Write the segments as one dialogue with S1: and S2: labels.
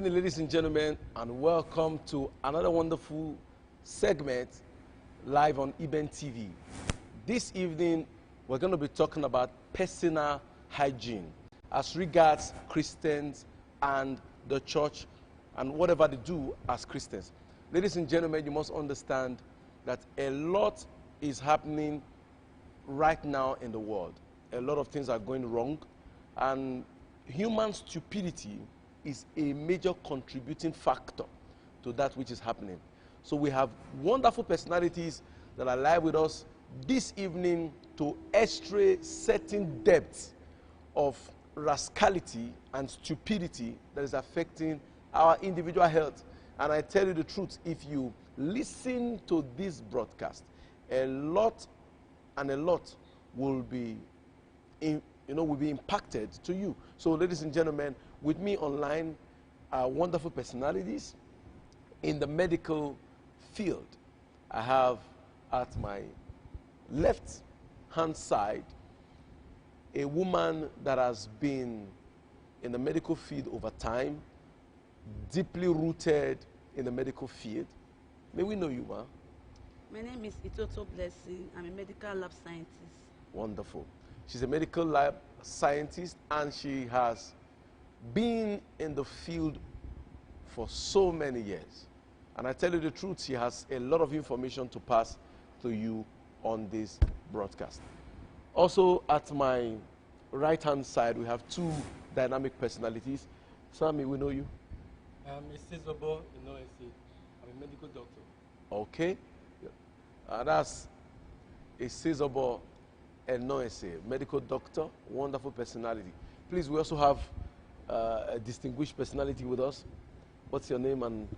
S1: Good evening, ladies and gentlemen, and welcome to another wonderful segment live on Hygiene TV. This evening, we're going to be talking about personal hygiene as regards Christians and the church and whatever they do as Christians. Ladies and gentlemen, you must understand that a lot is happening right now in the world. A lot of things are going wrong, and human stupidity is a major contributing factor to that which is happening. So we have wonderful personalities that are live with us this evening to x-ray certain depths of rascality and stupidity that is affecting our individual health. And I tell you the truth, if you listen to this broadcast, a lot will be will be impacted to you. So ladies and gentlemen, with me online are wonderful personalities in the medical field. I have at my left hand side a woman that has been in the medical field over time, deeply rooted in the medical field. May we know you, ma?
S2: My name is Itoto Blessing. I'm a medical lab scientist.
S1: Wonderful. She's a medical lab scientist, and she has been in the field for so many years. And I tell you the truth, she has a lot of information to pass to you on this broadcast. Also, at my right-hand side, we have two dynamic personalities. Sammy, we know you.
S3: I'm a Cezobo, I'm a medical doctor.
S1: Okay. That's a Cezobo Enoese, medical doctor, wonderful personality. Please, we also have a distinguished personality with us. What's your name? And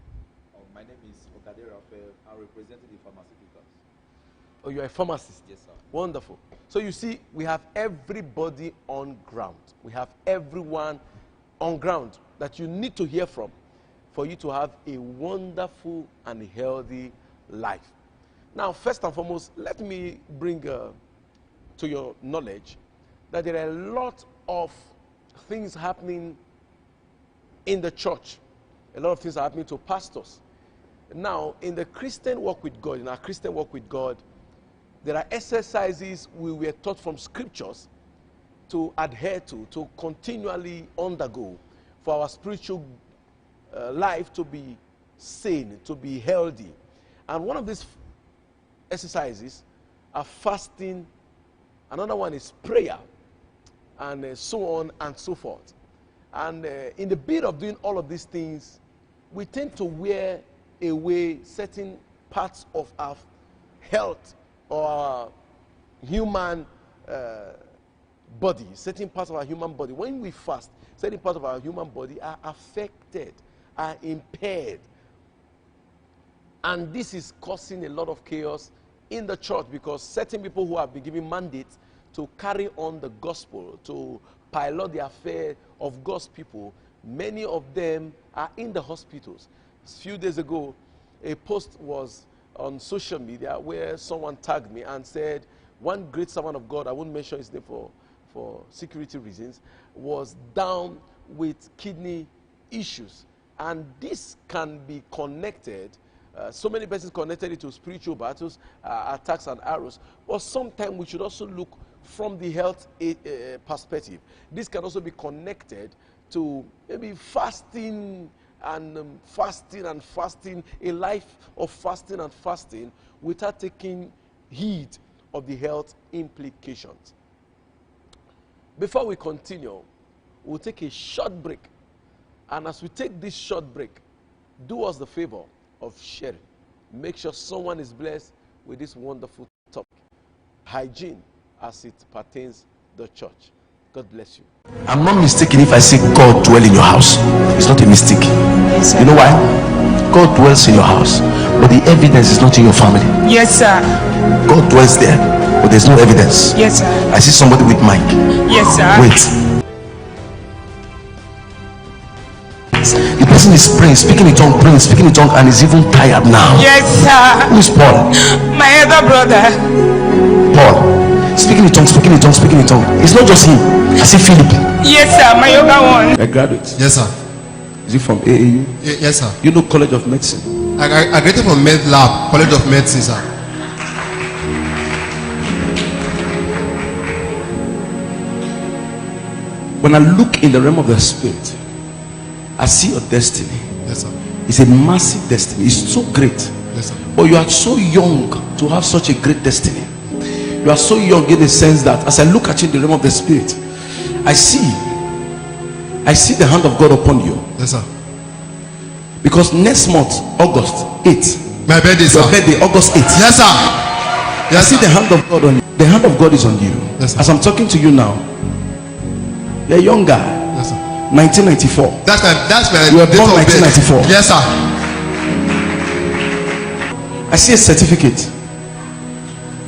S4: my name is Okade Raphael. I represent the pharmaceuticals.
S1: Oh, you're a pharmacist?
S4: Yes, sir.
S1: Wonderful. So you see, we have everybody on ground. We have everyone on ground that you need to hear from for you to have a wonderful and healthy life. Now, first and foremost, let me bring to your knowledge that there are a lot of things happening in the church. A lot of things are happening to pastors. Now, in the Christian walk with God, in our Christian walk with God, there are exercises we were taught from scriptures to adhere to continually undergo for our spiritual life to be sane, to be healthy. And one of these exercises are fasting. Another one is prayer, and so on and so forth. And in the bit of doing all of these things, we tend to wear away certain parts of our health or our human body, certain parts of our human body. When we fast, certain parts of our human body are affected, are impaired. And this is causing a lot of chaos in the church, because certain people who have been given mandates to carry on the gospel, to pilot the affair of God's people, many of them are in the hospitals. A few days ago, a post was on social media where someone tagged me and said, one great servant of God, I won't mention his name for security reasons, was down with kidney issues. And this can be connected. So many persons connected it to spiritual battles, attacks and arrows. But sometimes we should also look from the health perspective. This can also be connected to maybe fasting and fasting, a life of fasting and fasting without taking heed of the health implications. Before we continue, we'll take a short break. And as we take this short break, do us the favor of sharing. Make sure someone is blessed with this wonderful topic, hygiene as it pertains to the church. God bless you.
S5: I'm not mistaken if I say God dwell in your house. It's not a mistake.
S6: Yes, sir.
S5: You know why? God dwells in your house, but the evidence is not in your family.
S6: Yes, sir.
S5: God dwells there, but there's no evidence.
S6: Yes, sir.
S5: I see somebody with mic.
S6: Yes, sir.
S5: Wait. The person is praying, speaking in tongue, and is even tired now.
S6: Yes, sir.
S5: Who is Paul?
S6: My other brother.
S5: Paul. Speaking in tongue. It's not just him. I see Philip.
S6: Yes, sir. My younger one.
S5: A graduate.
S7: Yes, sir.
S5: Is it from AAU?
S7: Yes, sir.
S5: You know College of Medicine?
S7: I graduated from Med Lab, College of Medicine, sir.
S5: When I look in the realm of the spirit, I see your destiny.
S7: Yes, sir.
S5: It's a massive destiny. It's so great.
S7: Yes, sir.
S5: But you are so young to have such a great destiny. You are so young in the sense that as I look at you in the realm of the spirit, I see the hand of God upon you.
S7: Yes, sir.
S5: Because next month, August 8th,
S7: my birthday, sir.
S5: Your birthday, August 8th.
S7: Yes, sir. Yes,
S5: I see
S7: sir.
S5: the hand of God on you. The hand of God is on you.
S7: Yes, sir.
S5: As I'm talking to you now, you're a young guy.
S7: Yes, sir.
S5: 1994.
S7: That's my
S5: You were
S7: date
S5: born
S7: of birth.
S5: 1994.
S7: Yes, sir.
S5: I see a certificate,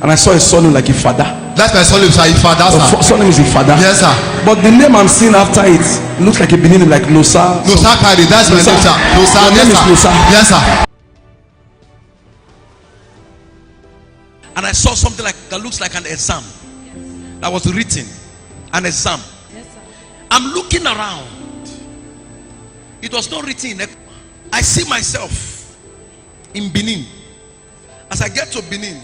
S5: and I saw a surname like a father.
S7: That's my son, sir. Father, sir.
S5: Your surname is a father.
S7: Yes, sir.
S5: But the name I'm seeing after it looks like a Benin name, like Nosa.
S7: Nosa Kari. That's my name, sir. Nosa.
S5: Your name is Nosa.
S7: Yes, sir.
S5: And I saw something like that looks like an exam that was written, an exam.
S2: Yes, sir.
S5: I'm looking around. It was not written. I see myself in Benin. As I get to Benin,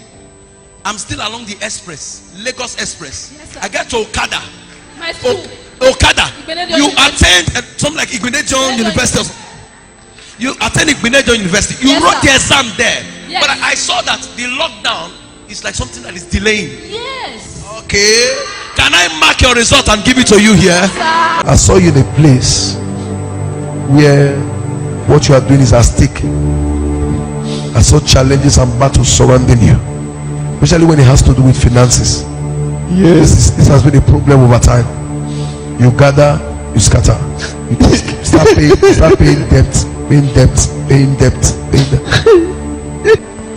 S5: I'm still along the express, Lagos Express.
S2: Yes, sir.
S5: I get to Okada.
S2: My school.
S5: Okada.
S2: Igbenedion
S5: You
S2: University.
S5: attend something like Igbenedion University.
S2: University.
S5: You attend Igbenedion University. You
S2: Yes,
S5: wrote
S2: sir.
S5: the exam there.
S2: Yes.
S5: But I saw that the lockdown is like something that is delaying.
S2: Yes.
S5: Okay. Can I mark your result and give it to you here?
S2: Sir.
S8: I saw you in a place where what you are doing is at stake. I saw challenges and battles surrounding you, especially when it has to do with finances. Yes, this has been a problem over time. You gather, you scatter. You start paying debt.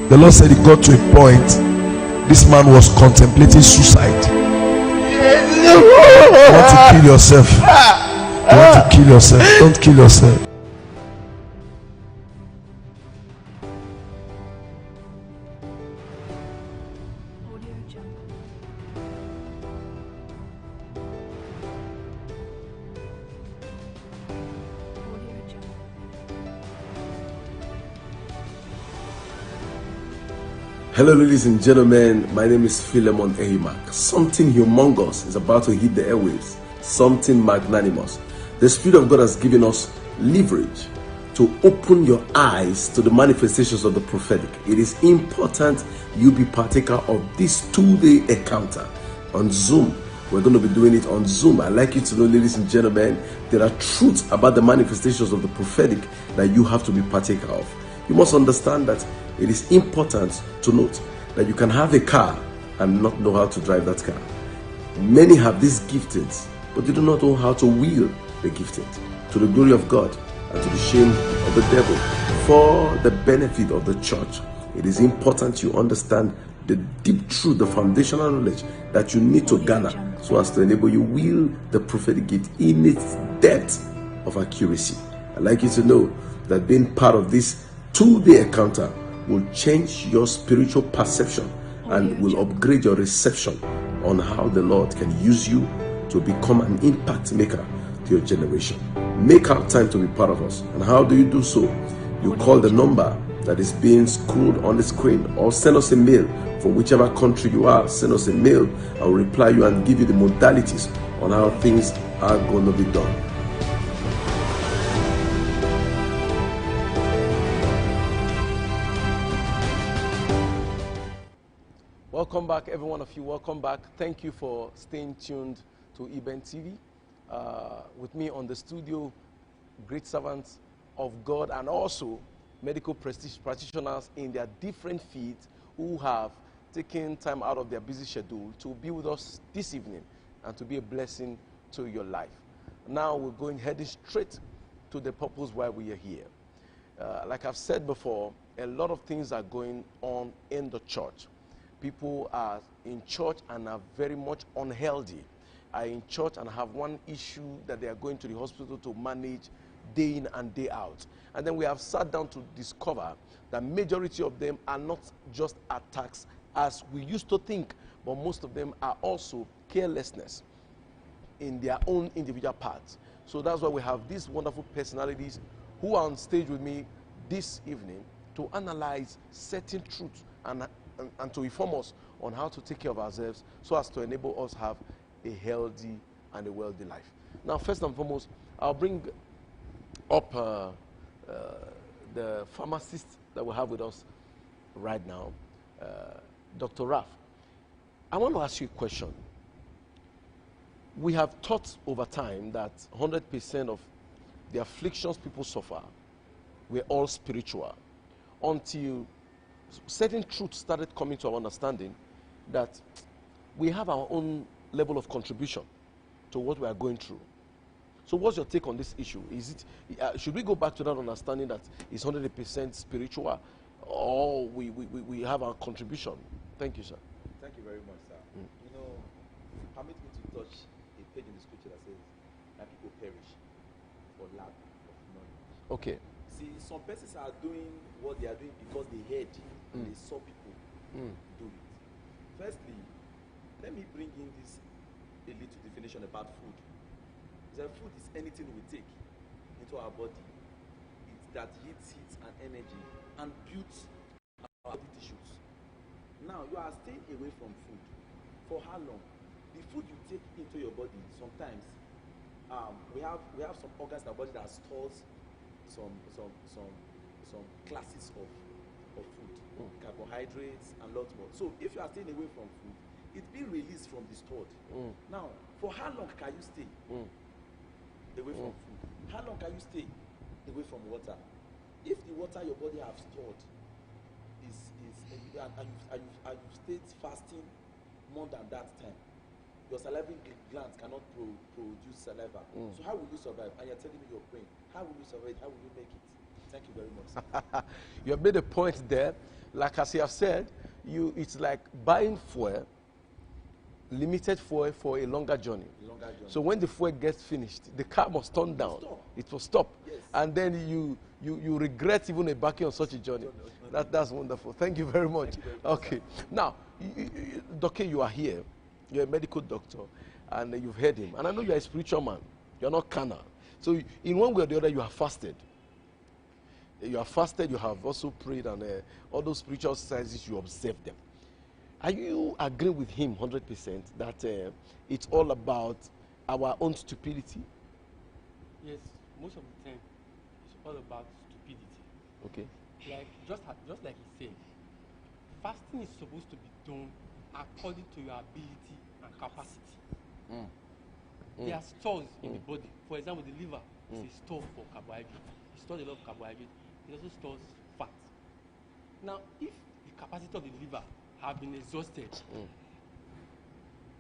S8: The Lord said it got to a point. This man was contemplating suicide. You want to kill yourself. You want to kill yourself. Don't kill yourself.
S1: Hello, ladies and gentlemen. My name is Philemon Ehimak. Something humongous is about to hit the airwaves. Something magnanimous. The Spirit of God has given us leverage to open your eyes to the manifestations of the prophetic. It is important you be partaker of this 2-day encounter on Zoom. We're going to be doing it on Zoom. I'd like you to know, ladies and gentlemen, there are truths about the manifestations of the prophetic that you have to be partaker of. You must understand that it is important to note that you can have a car and not know how to drive that car. Many have these giftings, but they do not know how to wield the gifting to the glory of God and to the shame of the devil for the benefit of the church. It is important you understand the deep truth, the foundational knowledge that you need to garner so as to enable you wield the prophetic gift in its depth of accuracy. I'd like you to know that being part of this 2-day encounter will change your spiritual perception and will upgrade your reception on how the Lord can use you to become an impact maker to your generation. Make out time to be part of us. And how do you do so? You call the number that is being scrolled on the screen, or send us a mail from whichever country you are. Send us a mail. I will reply you and give you the modalities on how things are going to be done. Welcome back, every one of you. Welcome back. Thank you for staying tuned to Eben TV. With me on the studio, great servants of God and also medical practitioners in their different fields who have taken time out of their busy schedule to be with us this evening and to be a blessing to your life. Now we're going heading straight to the purpose why we are here. Like I've said before, a lot of things are going on in the church. People are in church and are very much unhealthy, are in church and have one issue that they are going to the hospital to manage day in and day out. And then we have sat down to discover that majority of them are not just attacks as we used to think, but most of them are also carelessness in their own individual parts. So that's why we have these wonderful personalities who are on stage with me this evening to analyze certain truths and to inform us on how to take care of ourselves so as to enable us have a healthy and a wealthy life. Now, first and foremost, I'll bring up the pharmacist that we have with us right now, Dr. Raf. I want to ask you a question. We have taught over time that 100% of the afflictions people suffer were all spiritual until certain truths started coming to our understanding that we have our own level of contribution to what we are going through. So what's your take on this issue? Is it should we go back to that understanding that it's 100% spiritual, or we have our contribution? Thank you, sir.
S4: Thank you very much, sir. You know, permit me to touch a page in the scripture that says, "My people perish for lack of knowledge."
S1: Okay.
S4: See, some persons are doing what they are doing because they heard and they saw people do it. Firstly, let me bring in this a little definition about food. That food is anything we take into our body. It's that heats and energy and builds our body tissues. Now you are staying away from food. For how long? The food you take into your body, sometimes we have some organs in our body that stores some classes of food, carbohydrates and lots more. So if you are staying away from food, it's being released from the stored. Now, for how long can you stay away from food? How long can you stay away from water? If the water your body have stored is and you've stayed fasting more than that time, your salivary glands cannot produce saliva. So how will you survive? And you're telling me you're praying. How will you survive? How will you make it? Thank you very much.
S1: You have made a point there. Like as you have said, it's like buying fuel, limited fuel for a longer journey. So when the fuel gets finished, the car must turn down. It will stop.
S4: Yes.
S1: And then you regret even embarking on such a journey. That's wonderful. Thank you very much. Okay. Now, Doctor, you are here. You're a medical doctor, and you've heard him. And I know you're a spiritual man. You're not carnal. So in one way or the other, you have fasted. You have fasted, you have also prayed, and all those spiritual exercises, you observe them. Are you agreeing with him 100% that it's all about our own stupidity?
S3: Yes, most of the time, it's all about stupidity.
S1: Okay.
S3: Like just like he said, fasting is supposed to be done according to your ability and capacity. There are stores in the body. For example, the liver is a store for carbohydrate. It stores a lot of carbohydrate. It also stores fat. Now, if the capacity of the liver have been exhausted,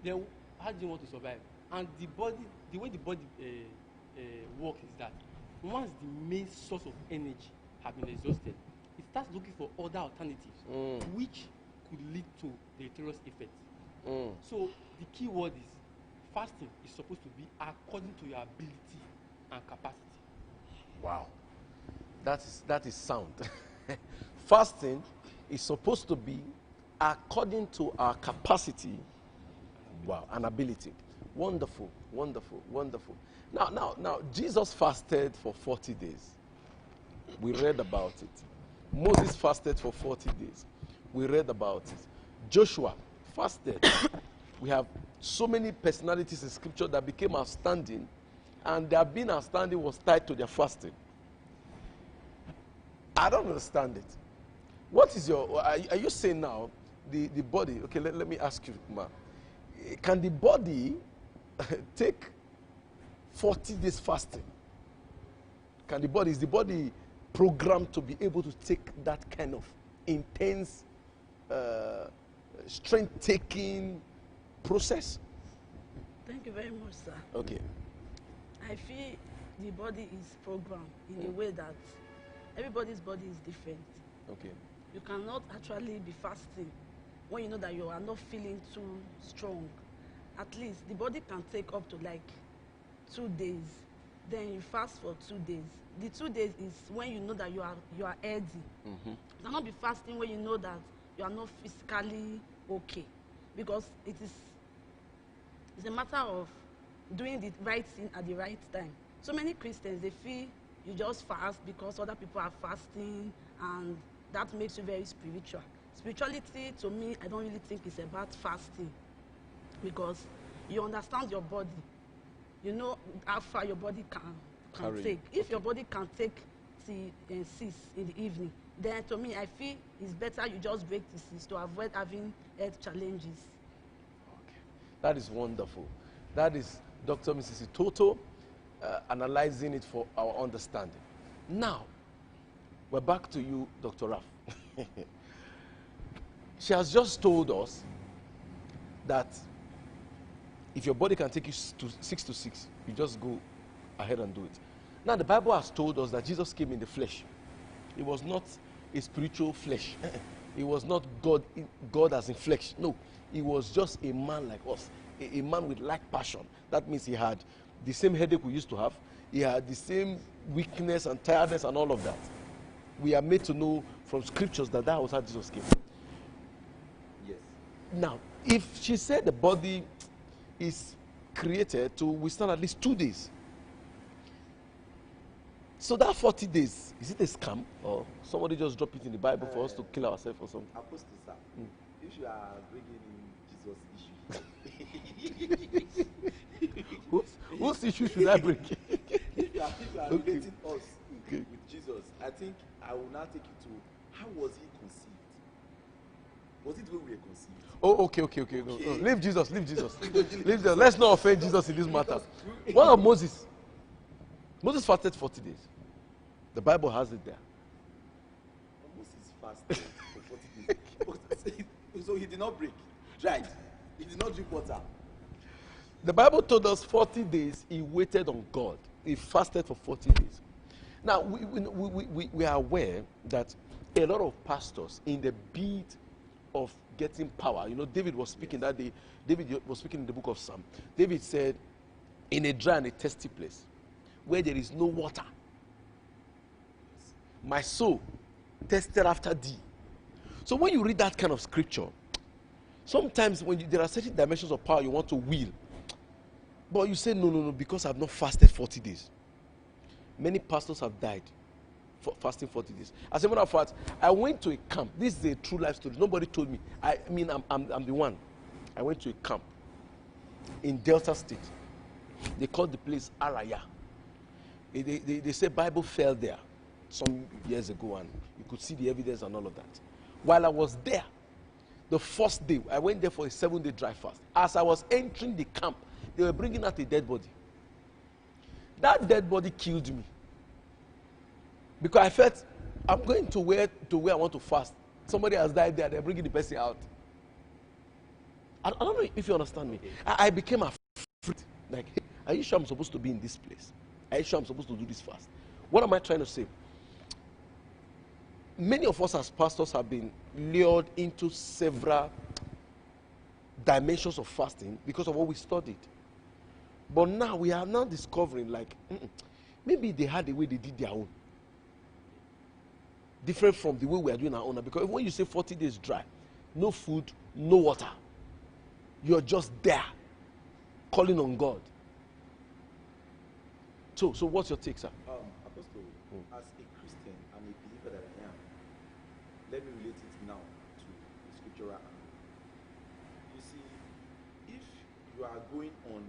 S3: then how do you want to survive? And the way the body works is that once the main source of energy have been exhausted, it starts looking for other alternatives, which could lead to deleterious effects. So the key word is fasting is supposed to be according to your ability and capacity.
S1: Wow. That is sound. Fasting is supposed to be according to our capacity, and ability. Wonderful, wonderful, wonderful. Now, Jesus fasted for 40 days. We read about it. Moses fasted for 40 days. We read about it. Joshua fasted. We have so many personalities in scripture that became outstanding, and their being outstanding was tied to their fasting. I don't understand it. What is are you saying now, the body, okay, let me ask you, Ma, can the body take 40 days fasting? Is the body programmed to be able to take that kind of intense, strength-taking process?
S2: Thank you very much, sir.
S1: Okay.
S2: I feel the body is programmed in a way that everybody's body is different.
S1: Okay.
S2: You cannot actually be fasting when you know that you are not feeling too strong. At least the body can take up to like 2 days. Then you fast for 2 days. The 2 days is when you know that you are healthy. You cannot be fasting when you know that you are not physically okay, because it's a matter of doing the right thing at the right time. So many Christians, they feel you just fast because other people are fasting, and that makes you very spiritual. Spirituality, to me, I don't really think it's about fasting, because you understand your body. You know how far your body can
S1: Carry.
S2: take. If your body can take till 6 in the evening, then to me, I feel it's better you just break the 6 to avoid having health challenges.
S1: Okay. That is wonderful. That is Dr. Mrs. Toto analyzing it for our understanding. Now, we're back to you, Dr. Raf. She has just told us that if your body can take you to 6 to 6, you just go ahead and do it. Now, the Bible has told us that Jesus came in the flesh. It was not a spiritual flesh. It was not God as in flesh. No, he was just a man like us, a man with like passion. That means he had the same headache we used to have. He had the same weakness and tiredness and all of that. We are made to know from scriptures that that was how Jesus came.
S4: Yes.
S1: Now, if she said the body is created to withstand at least 2 days, so that 40 days, is it a scam, or somebody just drop it in the Bible for us to kill ourselves or something?
S4: Apostle, sir, if you are bringing in Jesus' issue,
S1: Whose issue should I bring?
S4: if you are relating us with Jesus, I think I will now take you to how was he conceived? Was it the way we were conceived?
S1: Oh, okay. No. Leave Jesus. Leave Jesus. Let's not offend Jesus in this matter. What of Moses? Moses fasted 40 days. The Bible has it there.
S4: Moses fasted for 40 days. So he did not break. Right. He did not drink water.
S1: The Bible told us 40 days he waited on God. He fasted for 40 days. Now, we are aware that a lot of pastors, in the bid of getting power, you know, David was speaking that day. David was speaking in the book of Psalm. David said, in a dry and a thirsty place, where there is no water, my soul thirsted after thee. So when you read that kind of scripture, sometimes when there are certain dimensions of power you want to wield, but you say, no, because I've not fasted 40 days. Many pastors have died for fasting 40 days. As a matter of fact, I went to a camp. This is a true life story. Nobody told me. I'm the one. I went to a camp in Delta State. They called the place Araya. They say Bible fell there some years ago, and you could see the evidence and all of that. While I was there, the first day, I went there for a 7-day dry fast. As I was entering the camp, they were bringing out a dead body. That dead body killed me. Because I felt, I'm going to where I want to fast. Somebody has died there, they're bringing the person out. I don't know if you understand me. I became afraid. Like, hey, are you sure I'm supposed to be in this place? Are you sure I'm supposed to do this fast? What am I trying to say? Many of us as pastors have been lured into several dimensions of fasting because of what we studied. But now we are now discovering, like, maybe they had the way they did their own. Different from the way we are doing our own. Because when you say 40 days dry, no food, no water, you're just there, calling on God. So what's your take, sir?
S4: Apostle, as a Christian and a believer that I am, let me relate it now to the scriptural angle. You see, if you are going on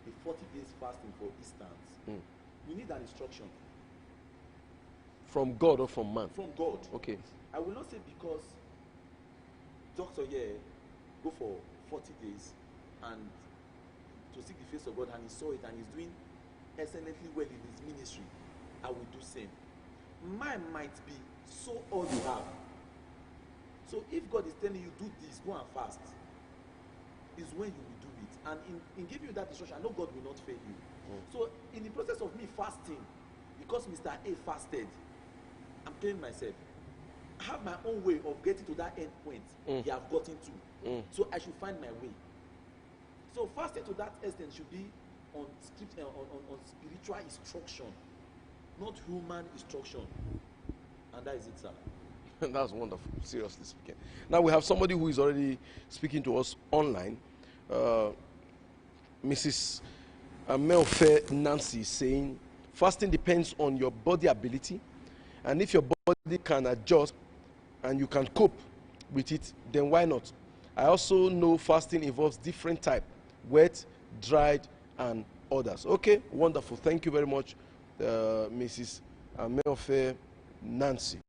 S4: a 40 days fasting for instance, you need an instruction.
S1: From God or from man?
S4: From God.
S1: Okay.
S4: I will not say because doctor here go for 40 days and to seek the face of God, and he saw it and he's doing excellently well in his ministry, I will do same. Mine might be so all you have. So if God is telling you do this, go and fast, is when you will do it. And in giving you that instruction, I know God will not fail you. So in the process of me fasting, because Mr. A fasted, I'm telling myself, I have my own way of getting to that end point he have gotten to. So I should find my way. So fasting to that extent should be on spiritual instruction, not human instruction. And that is it, sir.
S1: That's wonderful, seriously speaking. Now we have somebody who is already speaking to us online. Mrs. Melfe Nancy is saying, Fasting depends on your body ability, and if your body can adjust and you can cope with it, then why not? I also know fasting involves different type, wet, dried, and others. Okay, wonderful. Thank you very much, Mrs. Ameofe Nancy.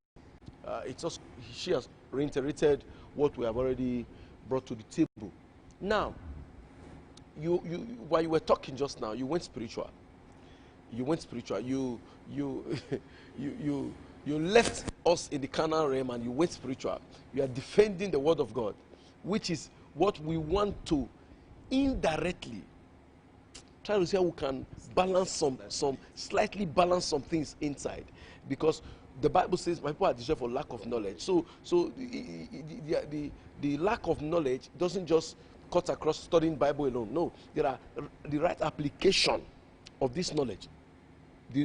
S1: She has reiterated what we have already brought to the table. Now, you while you were talking just now, you went spiritual. You went spiritual. You left us in the carnal realm and you went spiritual. You are defending the word of God, which is what we want to indirectly try to see how we can balance slightly balance some things inside, because the Bible says my people are destroyed for lack of knowledge. So the lack of knowledge doesn't just cut across studying Bible alone. No, there are the right application of this knowledge.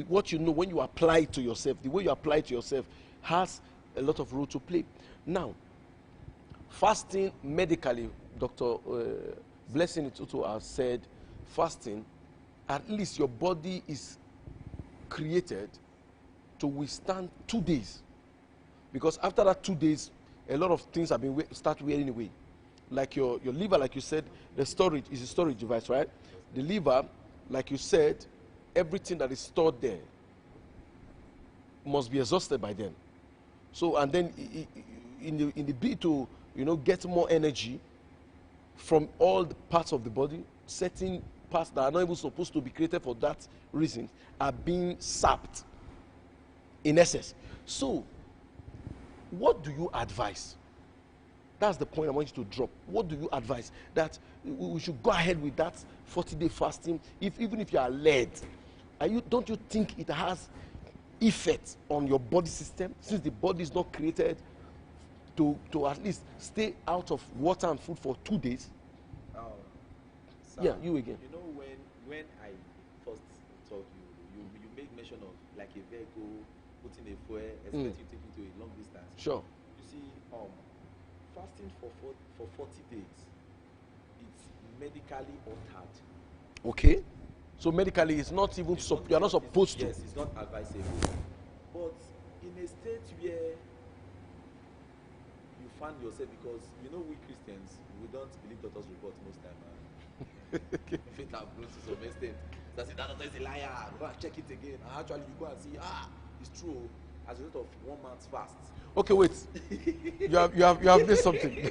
S1: What you know, when you apply it to yourself, the way you apply it to yourself has a lot of role to play. Now, fasting medically, Dr. Blessing Itutu has said, fasting, at least your body is created to withstand 2 days. Because after that 2 days, a lot of things have been start wearing away. Like your liver, like you said, the storage is a storage device, right? The liver, like you said, everything that is stored there must be exhausted by then. So, and then in the bid to, get more energy from all the parts of the body, certain parts that are not even supposed to be created for that reason are being sapped in essence. So, what do you advise? That's the point I want you to drop. What do you advise? That we should go ahead with that 40-day fasting, even if you are led. Don't you think it has effect on your body system, since the body is not created to at least stay out of water and food for 2 days?
S4: Sir,
S1: yeah, you again.
S4: You know, when I first talked, you made mention of like a vehicle putting a fuel, expecting you to take it to a long distance.
S1: Sure.
S4: You see, fasting for 40 days, it's medically altered.
S1: Okay. So medically, it's not even you are not supposed to.
S4: Yes, it's not advisable. But in a state where you find yourself, because we Christians, we don't believe doctors' report most time. Faith have grown to some extent. That's it. That doctor is a liar. Go and check it again. And actually, you go and see, it's true. As a result of 1 month's fast.
S1: Okay, wait. you have missed something.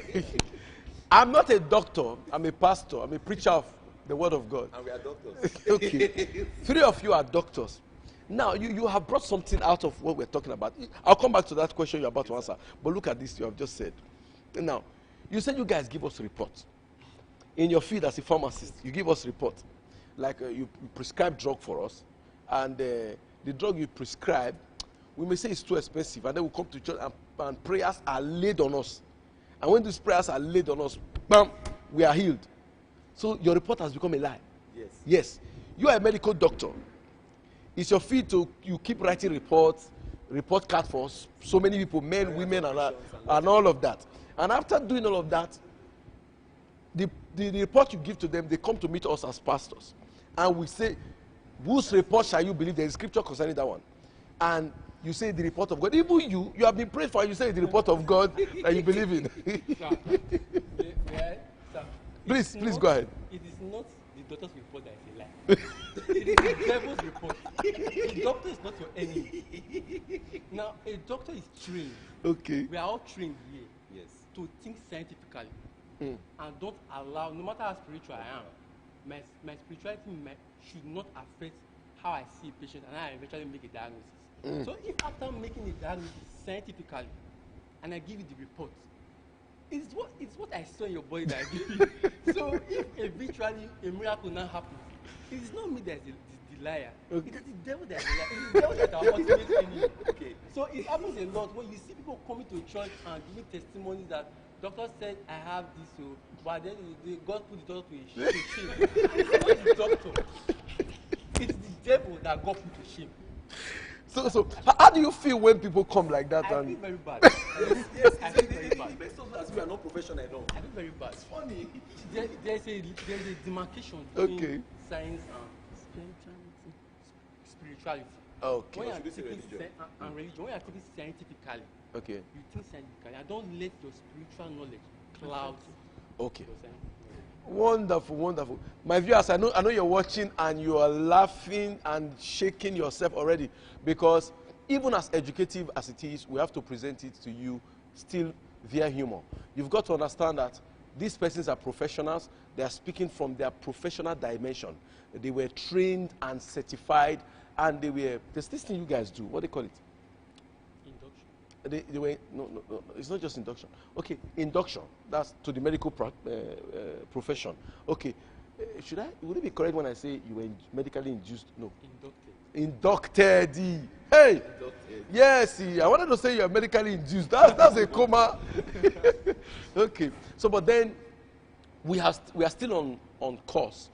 S1: I'm not a doctor. I'm a pastor. I'm a preacher of the word of God.
S4: And we are doctors.
S1: Okay. 3 of you are doctors. Now, you have brought something out of what we're talking about. I'll come back to that question you're about to answer. But look at this you have just said. Now, you said you guys give us reports. In your field as a pharmacist, you give us reports. Like you prescribe drug for us. And the drug you prescribe, we may say it's too expensive. And then we come to church and prayers are laid on us. And when these prayers are laid on us, bam, we are healed. So your report has become a lie.
S4: Yes.
S1: Yes. You are a medical doctor. It's your field you keep writing report card for so many people, men, women, and all of that. And after doing all of that, the report you give to them, they come to meet us as pastors. And we say, whose report shall you believe? There is scripture concerning that one. And you say the report of God. Even you have been prayed for, you say the report of God that you believe in. Please go ahead.
S3: It is not the doctor's report that is a lie. It is the devil's report. The doctor is not your enemy. Now, a doctor is trained.
S1: Okay.
S3: We are all trained here.
S4: Yes.
S3: To think scientifically. And don't allow, no matter how spiritual I am, my spirituality should not affect how I see a patient and how I eventually make a diagnosis. So if after making a diagnosis scientifically and I give you the report, it's what I saw in your body that I give you. So if eventually a miracle now happens, it is not me that is the liar. Okay. It is the devil that is the liar. It is the devil that are ultimate enemy. Okay. So it happens a lot when you see people coming to church and giving testimonies that doctor said I have this, so but then God put the doctor to shame. It's not the doctor. It's the devil that God put to shame.
S1: So how do you feel when people come like that?
S3: I feel very bad. Yes, I feel very bad.
S4: Based on that, we are not professional enough.
S3: I feel very bad.
S4: It's funny.
S3: There's a demarcation between science and spirituality. spirituality.
S1: Okay.
S3: When you are
S4: should we say
S3: thinking
S4: religion?
S3: and religion, when you are thinking scientifically,
S1: Okay.
S3: you think scientifically, and don't let your spiritual knowledge cloud
S1: Okay.
S3: your scientific knowledge.
S1: Wonderful, wonderful. My viewers, I know you're watching and you are laughing and shaking yourself already, because even as educative as it is, we have to present it to you still via humor. You've got to understand that these persons are professionals. They are speaking from their professional dimension. They were trained and certified, and there's this thing you guys do. What do they call it?
S3: Induction.
S1: They were, no, it's not just induction. Okay, induction. That's to the medical profession. Okay, would it be correct when I say you were medically induced? No.
S3: Inducted.
S1: Inducted. Hey. Yes, see, I wanted to say you're medically induced. That's a coma. Okay. So, but then we are still on course.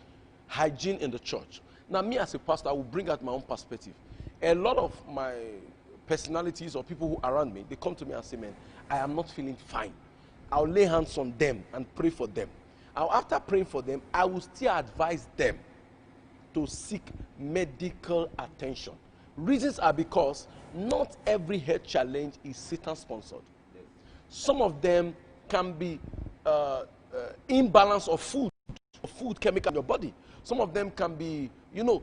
S1: Hygiene in the church. Now, me as a pastor, I will bring out my own perspective. A lot of my personalities or people who are around me, they come to me and say, man, I am not feeling fine. I'll lay hands on them and pray for them. And after praying for them, I will still advise them to seek medical attention. Reasons are because not every health challenge is Satan sponsored. Some of them can be imbalance of food chemical in your body. Some of them can be, now,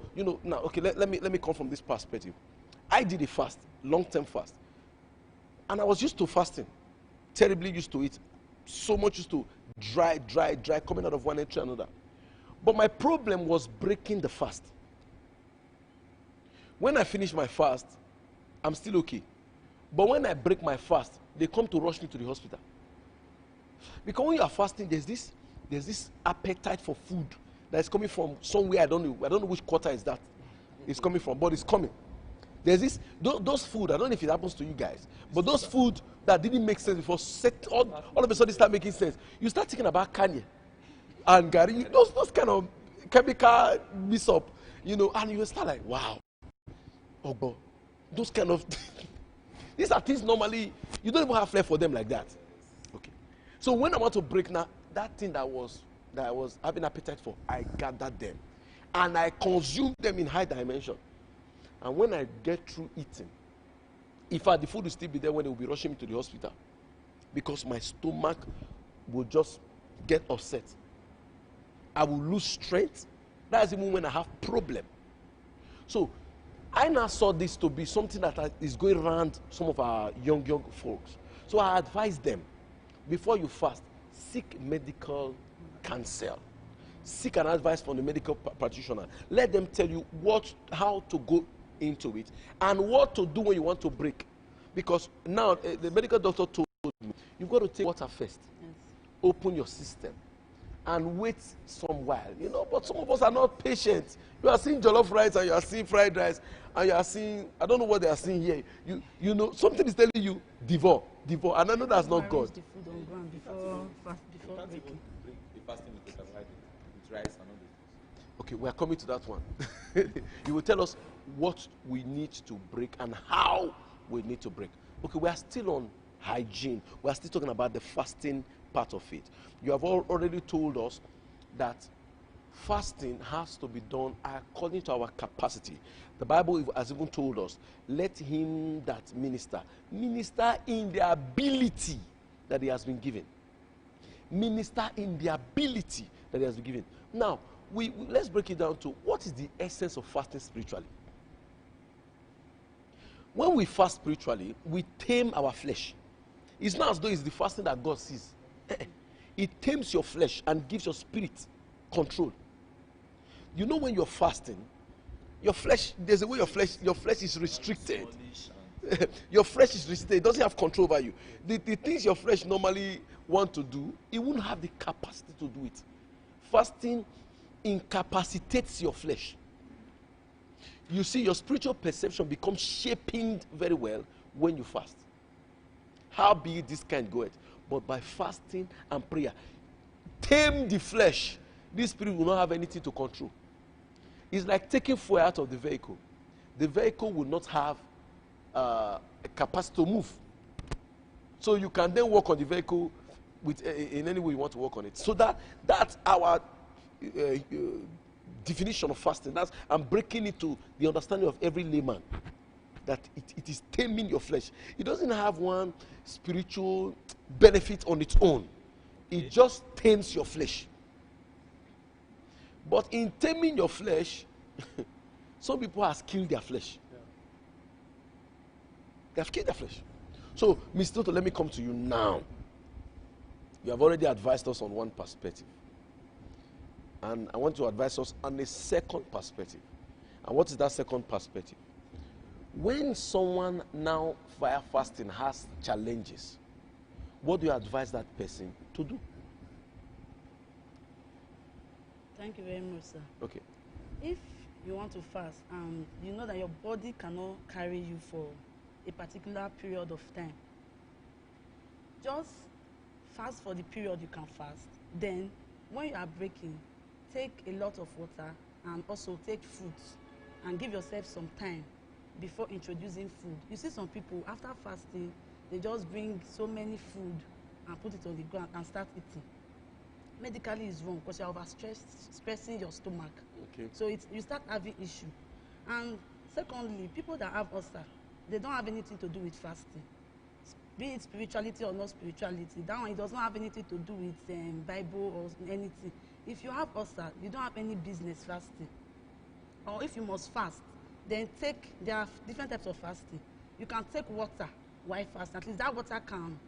S1: okay, let me come from this perspective. I did a fast, long-term fast. And I was used to fasting, terribly used to it, so much used to dry, coming out of one end to another. But my problem was breaking the fast. When I finish my fast, I'm still okay. But when I break my fast, they come to rush me to the hospital. Because when you are fasting, there's this appetite for food that is coming from somewhere. I don't know which quarter is that it's coming from, but it's coming. There's those food, I don't know if it happens to you guys, but those food that didn't make sense before, all of a sudden start making sense. You start thinking about Kanye and Gary, those kind of chemical mix up, and you start like, wow, oh God, those kind of, these are things normally, you don't even have flair for them like that. Okay. So when I want to break now, that thing that I was having appetite for, I gathered them. And I consumed them in high dimension. And when I get through eating, in fact, the food will still be there when they will be rushing me to the hospital. Because my stomach will just get upset. I will lose strength. That's even when I have problem. So, I now saw this to be something that is going around some of our young folks. So I advise them, before you fast, seek medical counsel. Seek an advice from the medical practitioner. Let them tell you how to go into it and what to do when you want to break. Because now the medical doctor told me, you've got to take water first. Yes. Open your system and wait some while. But some of us are not patient. You are seeing jollof rice and you are seeing fried rice and you are seeing, I don't know what they are seeing here. Something is telling you, devour. And I know that's not God.
S2: The food on ground before breaking.
S4: Bring the fasting with carbohydrates, with rice and all this.
S1: Okay, we are coming to that one. You will tell us what we need to break and how we need to break. Okay, we are still on hygiene. We are still talking about the fasting part of it. You have already told us that fasting has to be done according to our capacity. The Bible has even told us, let him that minister in the ability that he has been given. Minister in the ability that he has been given. Now, let's break it down to what is the essence of fasting spiritually. When we fast spiritually, we tame our flesh. It's not as though it's the fasting that God sees. It tames your flesh and gives your spirit control. When you're fasting, your flesh, there's a way your flesh is restricted. Your flesh is restricted. It doesn't have control over you. The things your flesh normally want to do, it won't have the capacity to do it. Fasting incapacitates your flesh. You see, your spiritual perception becomes shaped very well when you fast. How be this kind goeth? But by fasting and prayer, tame the flesh. This spirit will not have anything to control. It's like taking fuel out of the vehicle. The vehicle will not have a capacity to move. So you can then work on the vehicle in any way you want to work on it. So that's our definition of fasting. I'm breaking it to the understanding of every layman. That it is taming your flesh. It doesn't have one spiritual benefit on its own. It just tames your flesh. But in taming your flesh, some people have killed their flesh. They have killed their flesh. So, Mr. Toto, let me come to you now. You have already advised us on one perspective. And I want to advise us on a second perspective. And what is that second perspective? When someone now via fasting has challenges, what do you advise that person to do?
S2: Thank you very much, sir.
S1: Okay.
S2: If you want to fast and you know that your body cannot carry you for a particular period of time, just fast for the period you can fast. Then, when you are breaking, take a lot of water and also take fruits and give yourself some time before introducing food. You see some people, after fasting, they just bring so many food and put it on the ground and start eating. Medically is wrong because you're stressing your stomach.
S1: Okay.
S2: So you start having issue. And secondly, people that have ulcer, they don't have anything to do with fasting. Be it spirituality or not spirituality, that one, it does not have anything to do with Bible or anything. If you have ulcer, you don't have any business fasting. Or if you must fast, then there are different types of fasting. You can take water while fasting. At least that water can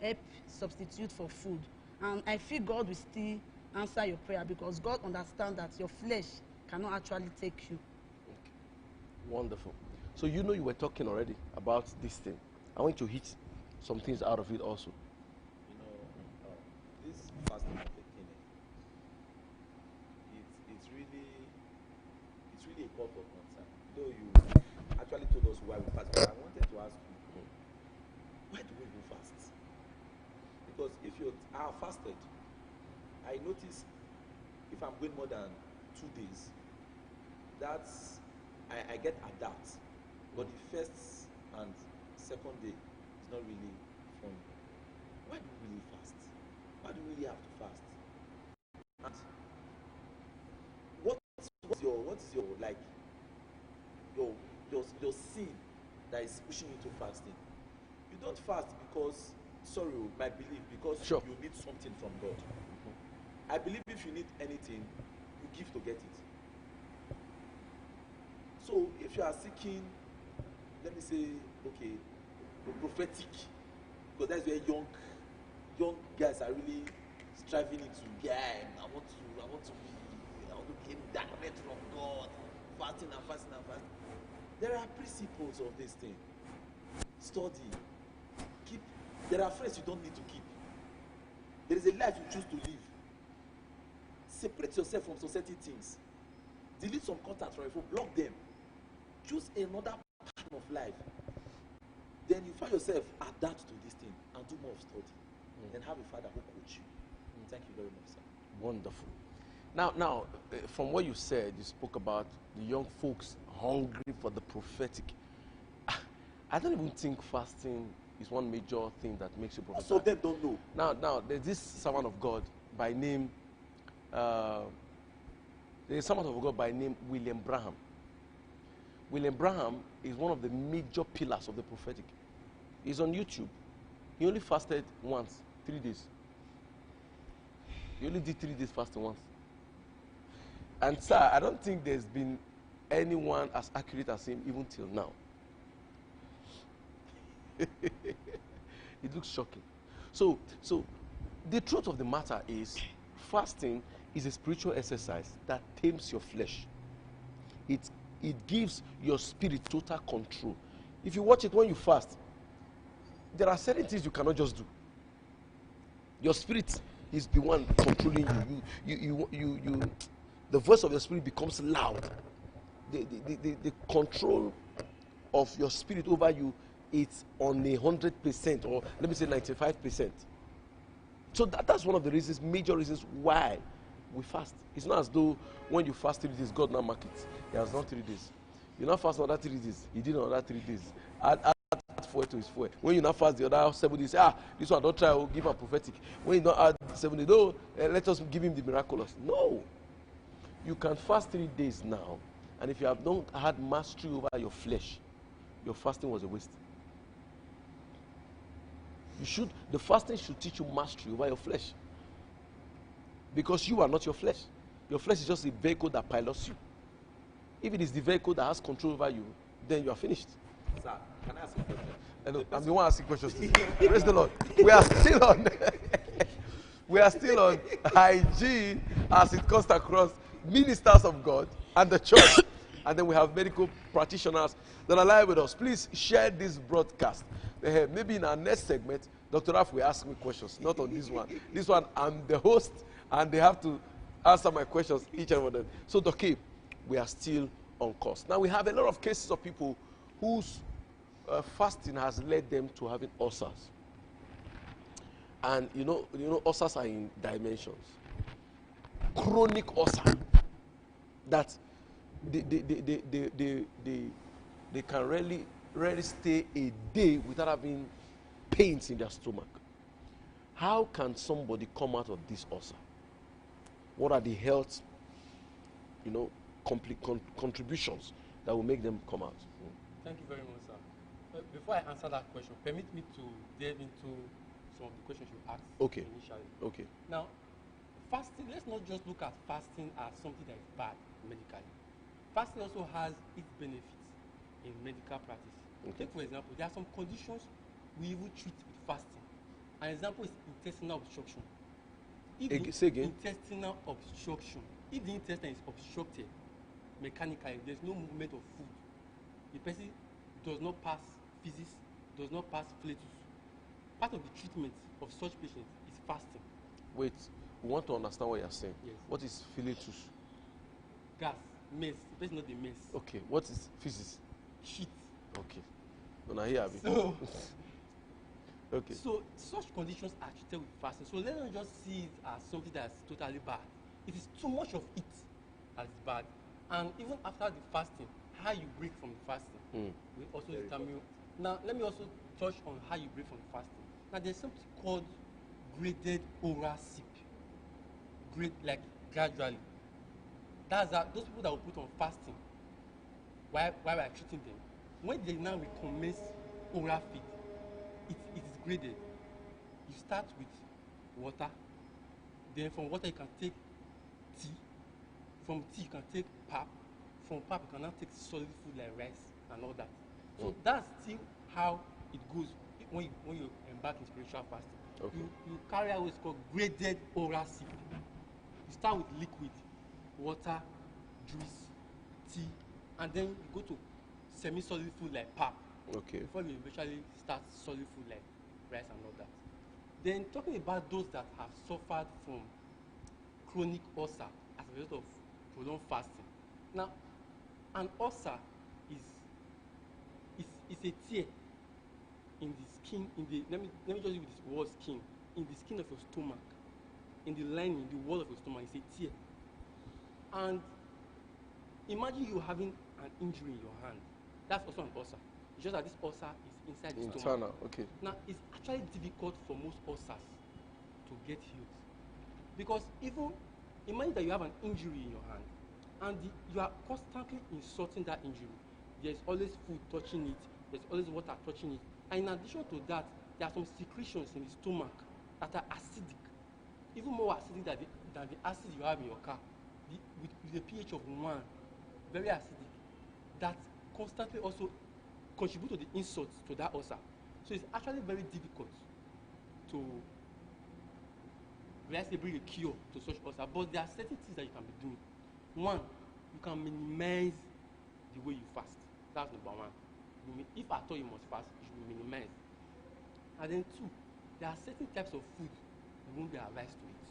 S2: help substitute for food. And I feel God will still answer your prayer because God understands that your flesh cannot actually take you.
S1: Okay. Wonderful. So you know you were talking already about this thing. I want to hit some things out of it also.
S4: You know, this fasting of the king, it's really a cause of concern. Though you actually told us why we fast, but I wanted to ask you, why do we do fast? Because if you are fasted, I notice if I'm going more than 2 days, I get adapt. But the first and second day is not really fun. Why do we really fast? Why do we really have to fast? And what's your like your sin that is pushing you to fasting? You don't fast because my belief because
S1: Sure.
S4: you need something from God. I believe if you need anything, you give to get it. So if you are seeking, let me say, okay, the prophetic, because that's where young guys are really striving into. Yeah, I want to gain direct from God, fasting. There are principles of this thing. Study. Keep. There are friends you don't need to keep. There is a life you choose to live. Separate yourself from society things. Delete some contacts from your phone. Block them. Choose another pattern of life. Then you find yourself adapt to this thing and do more of study. Then have a father who coach you. Thank you very much, sir.
S1: Wonderful. Now, from what you said, you spoke about the young folks hungry for the prophetic. I don't even think fasting is one major thing that makes you prophetic.
S4: Most of them don't know.
S1: Now, there's this servant of God by name, William Branham. William Branham is one of the major pillars of the prophetic. He's on YouTube. He only fasted once, 3 days. He only did 3 days fasting once. And sir, I don't think there's been anyone as accurate as him even till now. It looks shocking. So the truth of the matter is, fasting is a spiritual exercise that tames your flesh. It gives your spirit total control. If you watch it when you fast, there are certain things you cannot just do. Your spirit is the one controlling you. The voice of your spirit becomes loud. The control of your spirit over you is on 100%, or let me say 95%. So that's one of the major reasons why we fast. It's not as though when you fast 3 days, God now mark it. He has done 3 days. You now fast another 3 days. He did another 3 days. Add 4 to his 4. When you now fast the other 7 days, this one don't try, I'll give him prophetic. When you don't add 7 days, let us give him the miraculous. No. You can fast 3 days now, and if you have not had mastery over your flesh, your fasting was a waste. The fasting should teach you mastery over your flesh. Because you are not your flesh. Your flesh is just a vehicle that pilots you. If it is the vehicle that has control over you, then you are finished.
S4: Sir, can I ask a question?
S1: Hello, I'm the one asking questions. Praise the Lord. We are still on. We are still on hygiene as it comes across ministers of God and the church. And then we have medical practitioners that are live with us. Please share this broadcast. Maybe in our next segment, Dr. Raf will ask me questions, not on this one. This one, I'm the host, and they have to answer my questions, each and one of them. So, Doki, we are still on course. Now, we have a lot of cases of people whose fasting has led them to having ulcers. And you know, ulcers are in dimensions. Chronic ulcer that they can rarely stay a day without having pains in their stomach. How can somebody come out of this ulcer? What are the health, contributions that will make them come out?
S3: Thank you very much, sir. Before I answer that question, permit me to delve into some of the questions you asked initially.
S1: Okay.
S3: Now, fasting, let's not just look at fasting as something that is bad medically. Fasting also has its benefits in medical practice.
S1: Okay.
S3: Take, for example, there are some conditions we even treat with fasting. An example is intestinal obstruction.
S1: Say again.
S3: Intestinal obstruction. If the intestine is obstructed mechanically, there's no movement of food. The person does not pass feces, does not pass flatus. Part of the treatment of such patients is fasting.
S1: Wait, we want to understand what you're saying.
S3: Yes.
S1: What is filitus?
S3: Gas, mess. The person not the mess.
S1: Okay. What is feces?
S3: Shit.
S1: Okay. No, now here,
S3: So,
S1: okay.
S3: So such conditions are treated with fasting. So let's not just see it as something that's totally bad. It is too much of it that is bad. And even after the fasting, how you break from the fasting will also determine. Now, let me also touch on how you break from the fasting. Now, there's something called graded oral sip. Gradually. Those people that will put on fasting while we are treating them, when they now recommence oral feed, it is graded. You start with water, then from water you can take tea, from tea you can take pap, from pap you can now take solid food like rice and all that. So that's still how it goes when you embark in spiritual fasting.
S1: Okay.
S3: You carry out what's called graded oral sip. You start with liquid, water, juice, tea, and then you go to semi-solid food like pap.
S1: Okay.
S3: Before you eventually start solid food like rice and all that. Then talking about those that have suffered from chronic ulcer as a result of prolonged fasting. Now, an ulcer is a tear in the skin, let me just use this word skin, in the skin of your stomach, in the lining, the wall of your stomach, it's a tear. And imagine you having an injury in your hand. That's also an ulcer. It's just that this ulcer is inside the stomach.
S1: Internal, okay.
S3: Now, it's actually difficult for most ulcers to get healed. Because imagine that you have an injury in your hand, and you are constantly insulting that injury. There's always food touching it, there's always water touching it. And in addition to that, there are some secretions in the stomach that are acidic, even more acidic than the acid you have in your car, with a pH of 1, very acidic, that constantly also contribute to the insults to that ulcer. So it's actually very difficult to, let's say, bring a cure to such ulcer. But there are certain things that you can be doing. One, you can minimize the way you fast. That's number one. If at all you must fast, you should minimize. And then two, there are certain types of food you won't be advised to eat.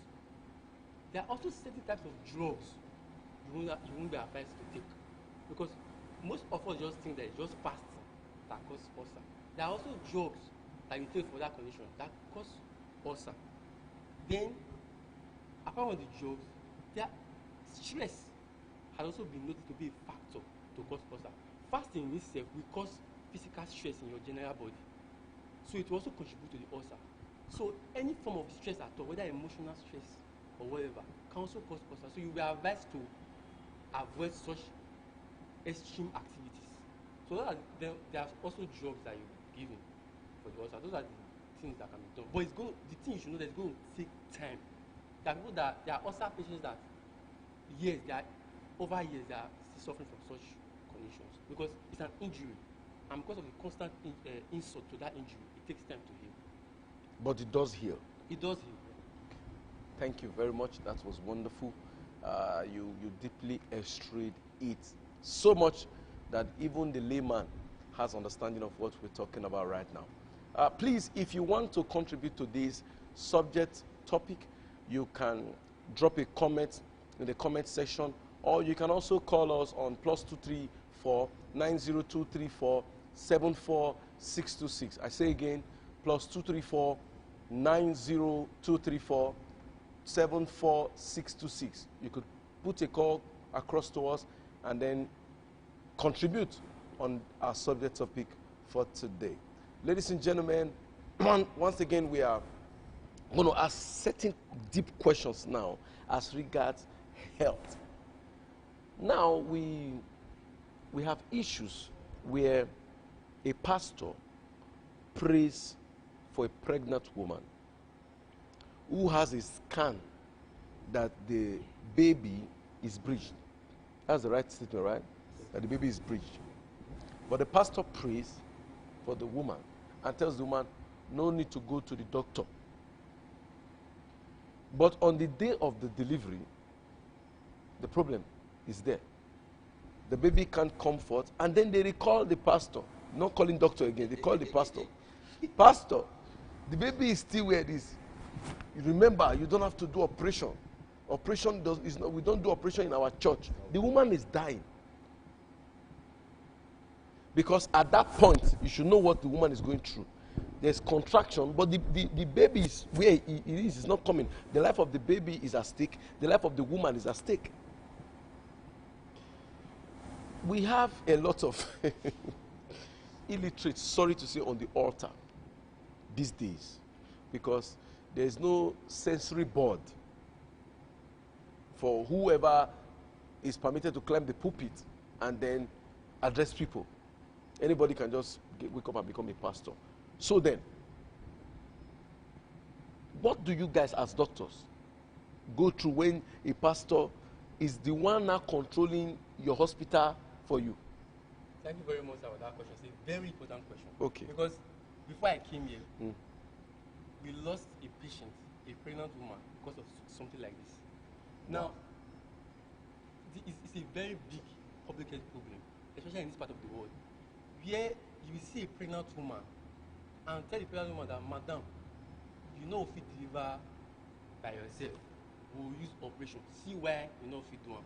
S3: There are also certain types of drugs you won't be advised to take. Because most of us just think that it's just fasting that causes ulcer. There are also drugs that you take for that condition that cause ulcer. Then, apart from the drugs, stress has also been noted to be a factor to cause ulcer. Fasting in itself will cause physical stress in your general body. So it will also contribute to the ulcer. So any form of stress at all, whether emotional stress or whatever, can also cause ulcer. So you will be advised to avoid such extreme activities. So there are also drugs that you're given for the ulcer. Those are the things that can be done. But the thing you should know that it's going to take time. There are people there are ulcer patients that over years they are still suffering from such conditions because it's an injury, and because of the constant insult to that injury, it takes time to heal.
S1: But it does heal.
S3: It does heal.
S1: Thank you very much. That was wonderful. You deeply illustrate it so much that even the layman has understanding of what we're talking about right now. Please, if you want to contribute to this subject topic, you can drop a comment in the comment section, or you can also call us on +234 90234 74626. I say again, +234 90234 74626. You could put a call across to us and then contribute on our subject topic for today. Ladies and gentlemen, once again, we are going to ask certain deep questions now as regards health. Now, we have issues where a pastor prays for a pregnant woman who has a scan that the baby is breached. That's the right statement, right? That the baby is breached. But the pastor prays for the woman and tells the woman, no need to go to the doctor. But on the day of the delivery, the problem is there. The baby can't come forth, and then they recall the pastor. Not calling doctor again, they call the pastor. Pastor, the baby is still where it is. You remember, you don't have to do operation. We don't do operation in our church. The woman is dying. Because at that point, you should know what the woman is going through. There's contraction, but the baby is where it is not coming. The life of the baby is at stake. The life of the woman is at stake. We have a lot of illiterates, sorry to say, on the altar these days, because there is no sensory board for whoever is permitted to climb the pulpit and then address people. Anybody can just wake up and become a pastor. So then, what do you guys as doctors go through when a pastor is the one now controlling your hospital for you?
S3: Thank you very much for that question. It's a very important question.
S1: Okay.
S3: Because before I came here, we lost a patient, a pregnant woman, because of something like this. Now, it's a very big public health problem, especially in this part of the world, where you will see a pregnant woman and tell the pregnant woman that, madam, you know if you deliver by yourself, we'll use operation. See why you know if you do it.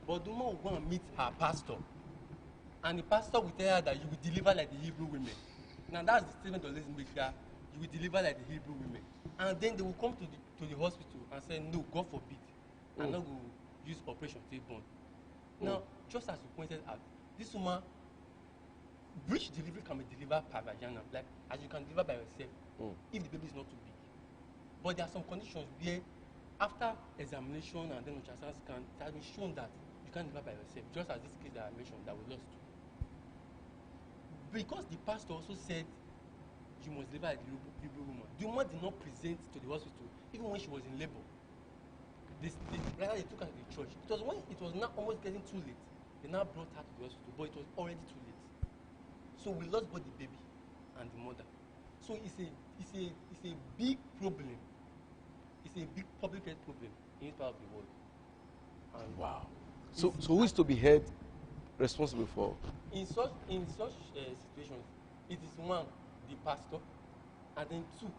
S3: But the woman will go and meet her pastor, and the pastor will tell her that you will deliver like the Hebrew women. Now that's the statement always make, that you will deliver like the Hebrew women. And then they will come to the hospital and say, no, God forbid, I'm not going to use operation to born. Now, just as you pointed out, this woman, breech delivery can be delivered per vagina, like as you can deliver by yourself, if the baby is not too big. But there are some conditions where, after examination and then ultrasound scan, it has been shown that you can't deliver by yourself, just as this case that I mentioned that we lost. Because the pastor also said you must deliver like the Hebrew woman, the woman did not present to the hospital even when she was in labor. They took her to the church. It was when it was now almost getting too late, they now brought her to the hospital, but it was already too late. So we lost both the baby and the mother. So it's a big problem. It's a big public health problem in this part of the world. And
S1: wow. So who is to be held responsible for?
S3: In such situations, it is one, the pastor, and then two,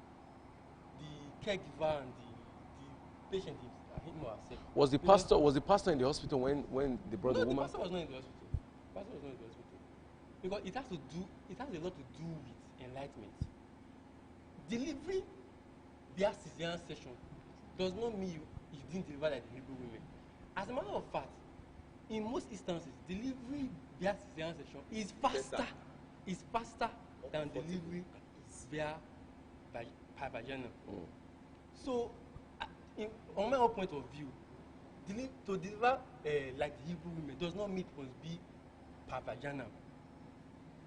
S3: the caregiver and the patient him or herself.
S1: Was the pastor in the hospital when they brought the woman?
S3: No, the pastor was not in the hospital. The pastor was not in the hospital. Because it has a lot to do with enlightenment. Delivery via cesarean section does not mean you didn't deliver like the Hebrew women. As a matter of fact, in most instances, delivery via cesarean section is faster than delivery via vagina. So, on my own point of view, to deliver like the Hebrew women does not mean it must be per vaginal.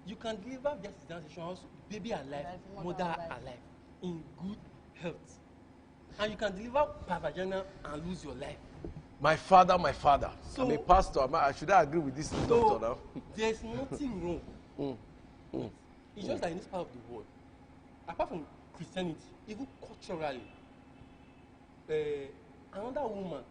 S3: You can deliver via cesarean section also, baby alive, mother alive, in good health. And you can deliver per vaginal and lose your life.
S1: My father.
S3: So-
S1: I'm a pastor. Should I agree with this doctor now?
S3: There's nothing wrong. It's just that in this part of the world, apart from Christianity, even culturally, another woman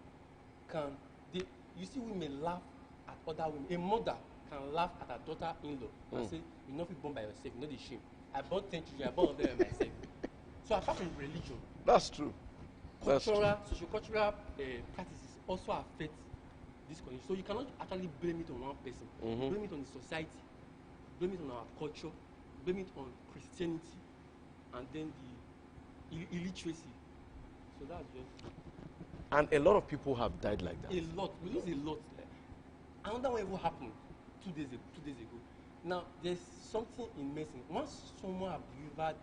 S3: you see women laugh at other women. A mother can laugh at her daughter-in-law and say, "You not be born by yourself, you know the shame. I born 10 children, I born of them by myself." So apart from religion,
S1: That's true.
S3: cultural, socio-cultural practices also affect this condition. So you cannot actually blame it on one person. Blame it on the society, blame it on our culture, blame it on Christianity, and then the illiteracy. So that's just
S1: And a lot of people have died like that.
S3: a lot. We lose a lot. Another one even happened 2 days ago. Now there's something in medicine. Once someone have delivered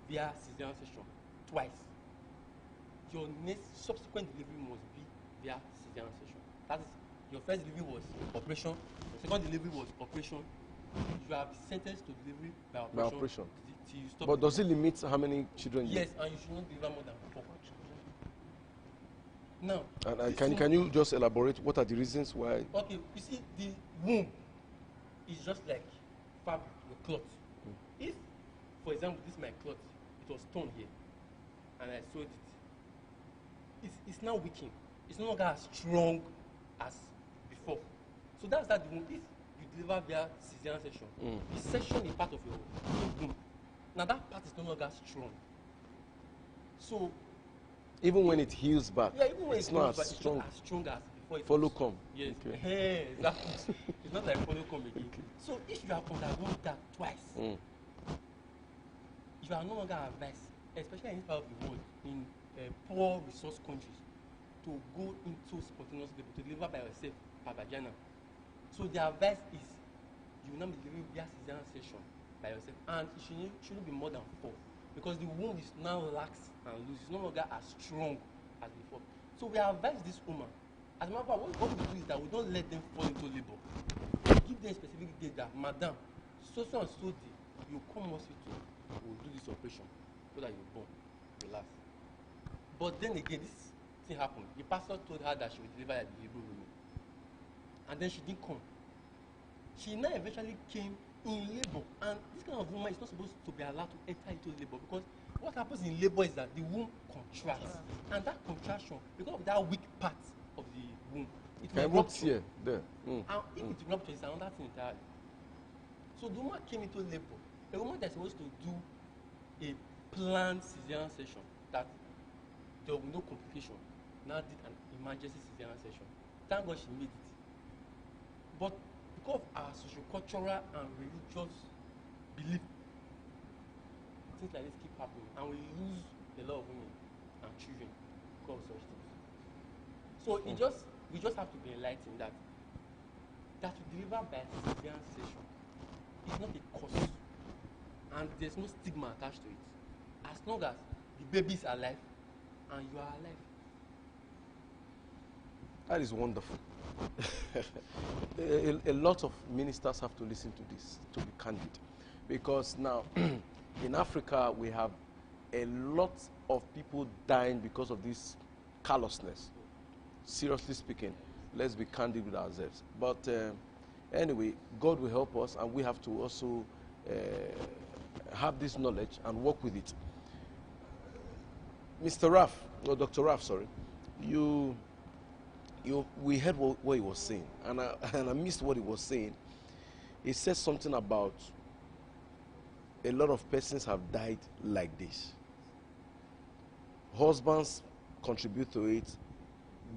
S3: via cesarean section twice, your next subsequent delivery must be via cesarean section. That is, your first delivery was operation, your second delivery was operation. You have sentenced to delivery by operation. Till you stop.
S1: But does it limit how many children you?
S3: Yes, and you should not deliver more than 4 children. Now,
S1: And can you just elaborate what are the reasons why?
S3: okay, you see, the womb is just like fabric, your cloth. If, for example, this is my cloth, it was torn here, and I sewed it, it's now weakened. It's no longer as strong as before. So that's that the womb. If you deliver via cesarean section, the section is part of your womb. Now that part is no longer strong. So
S1: Even when it heals back,
S3: yeah, even when
S1: it's not
S3: comes back,
S1: as strong.
S3: it's not as strong as before. It
S1: Follow
S3: was.
S1: come.
S3: Yes.
S1: Okay.
S3: Exactly. It's not like follow come again. So if you have undergone that twice, you are no longer advised, especially in this part of the world, in poor resource countries, to go into spontaneous labor, to deliver by yourself per vagina. So the advice is you will not be delivering via cesarean section by yourself, and it shouldn't be more than 4, because the womb is now lax and loose. It's no longer as strong as before. So we advise this woman. As a matter of fact, what we do is that we don't let them fall into labor. We give them specific date that, madam, so and so day, you come hospital, we'll do this operation so that you're born, relax. But then again, this thing happened. The pastor told her that she would deliver at the Hebrew women, and then she didn't come. She now eventually came in labor, and this kind of woman is not supposed to be allowed to enter into labor, because what happens in labor is that the womb contracts, and that contraction, because of that weak part of the womb, it will rupture.
S1: Here, there.
S3: And if it ruptures, it's another thing entirely. So the woman came into labor. A woman that's supposed to do a planned cesarean section, that there will be no complication, now did an emergency cesarean section. Thank God she made it. But because of our socio-cultural and religious belief, things like this keep happening, and we lose a lot of women and children because of such things. So we just have to be enlightened that to deliver by cesarean section is not a cost, and there's no stigma attached to it, as long as the baby is alive and you are alive.
S1: That is wonderful. A lot of ministers have to listen to this, to be candid, because now in Africa we have a lot of people dying because of this callousness. Seriously speaking, let's be candid with ourselves. But anyway, God will help us, and we have to also have this knowledge and work with it. Mr. Raf, or Dr. Raf, sorry, we heard what he was saying, and I missed what he was saying. He said something about a lot of persons have died like this. Husbands contribute to it.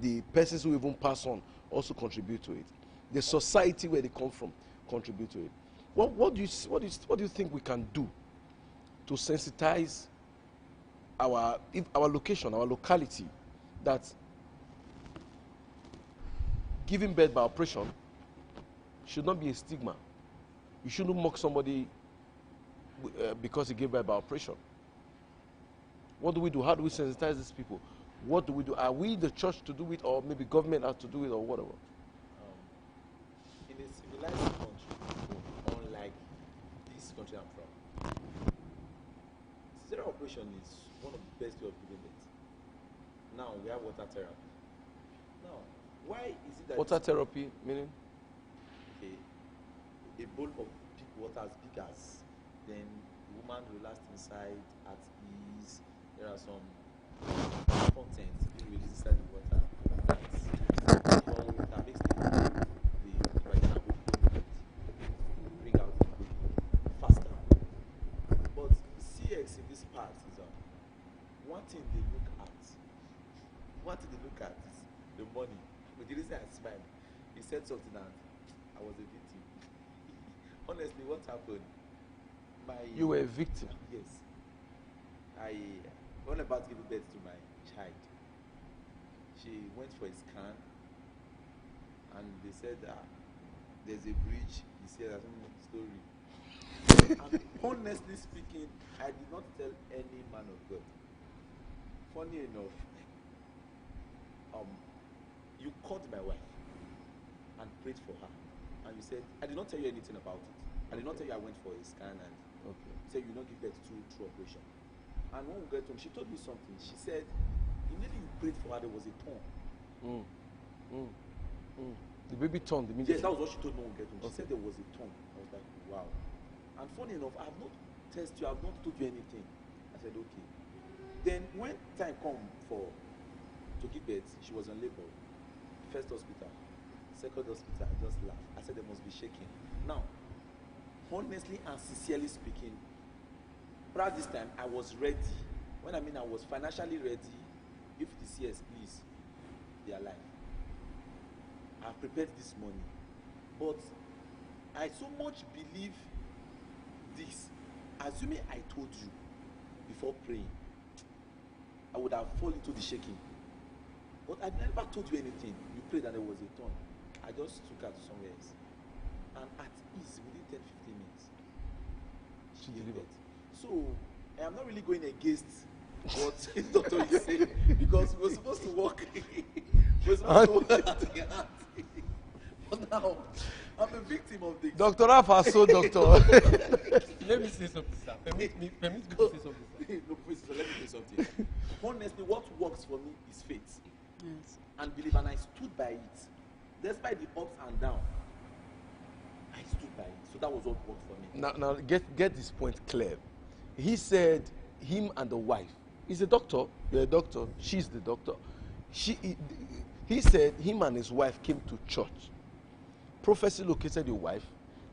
S1: The persons who even pass on also contribute to it. The society where they come from contribute to it. What do you think we can do to sensitize our location, our locality, that giving birth by operation should not be a stigma? You shouldn't mock somebody because he gave birth by operation. What do we do? How do we sensitize these people? What do we do? Are we the church to do it, or maybe government has to do it, or whatever?
S4: In a civilized country, unlike this country I'm from, cesarean operation is one of the best way of giving birth. Now we have water therapy. Now, why is it that
S1: Water therapy, meaning?
S4: a bowl of big water as big as, then the woman relaxed inside at ease. There are some contents being released inside the water that makes the vagina open, bring out the baby faster. But CX in this part is one thing they look at. One thing they look at is the money. But the reason I smiled, he said something and I was a victim. Honestly, what happened?
S1: You were a victim.
S4: Yes. When about to give birth to my child, she went for a scan, and they said there's a breach. He said that's some story. And honestly speaking, I did not tell any man of God. Funny enough, you called my wife and prayed for her, and you said, I did not tell you anything about it. I did not tell you I went for a scan, and you said you will not give birth through operation. And when we got home, she told me something. She said, immediately you prayed for her, there was a tongue.
S1: The baby turned immediately.
S4: Yes, that was what she told me when we got home. She said there was a tongue. I was like, wow. And funny enough, I have not tested you, I have not told you anything. I said, okay. Then when time come to give birth, she was on labor. First hospital, second hospital, I just laughed. I said there must be shaking. Now, honestly and sincerely speaking, prior this time, I was ready. When I mean I was financially ready, if the CS, please, be alive. I've prepared this money. But I so much believe this. Assuming I told you before praying, I would have fallen into the shaking. But I never told you anything. You prayed and there was a turn. I just took her to somewhere else. And at ease, within 10-15 minutes, she delivered. So, I am not really going against what Dr. is saying, because we're supposed to work. We're supposed to work at the hand. But now, I'm a victim of this.
S1: Dr. Rafa, so doctor.
S3: Let me say something, sir. Permit me to say something, sir.
S4: No, please, let me say something. Honestly, what works for me is faith.
S2: Yes.
S4: And believe, and I stood by it. Despite the ups and downs, I stood by it. So that was what worked for me.
S1: Now get this point clear. He said him and the wife. He's a doctor. You're a doctor. She's the doctor. He said him and his wife came to church. Prophecy located your wife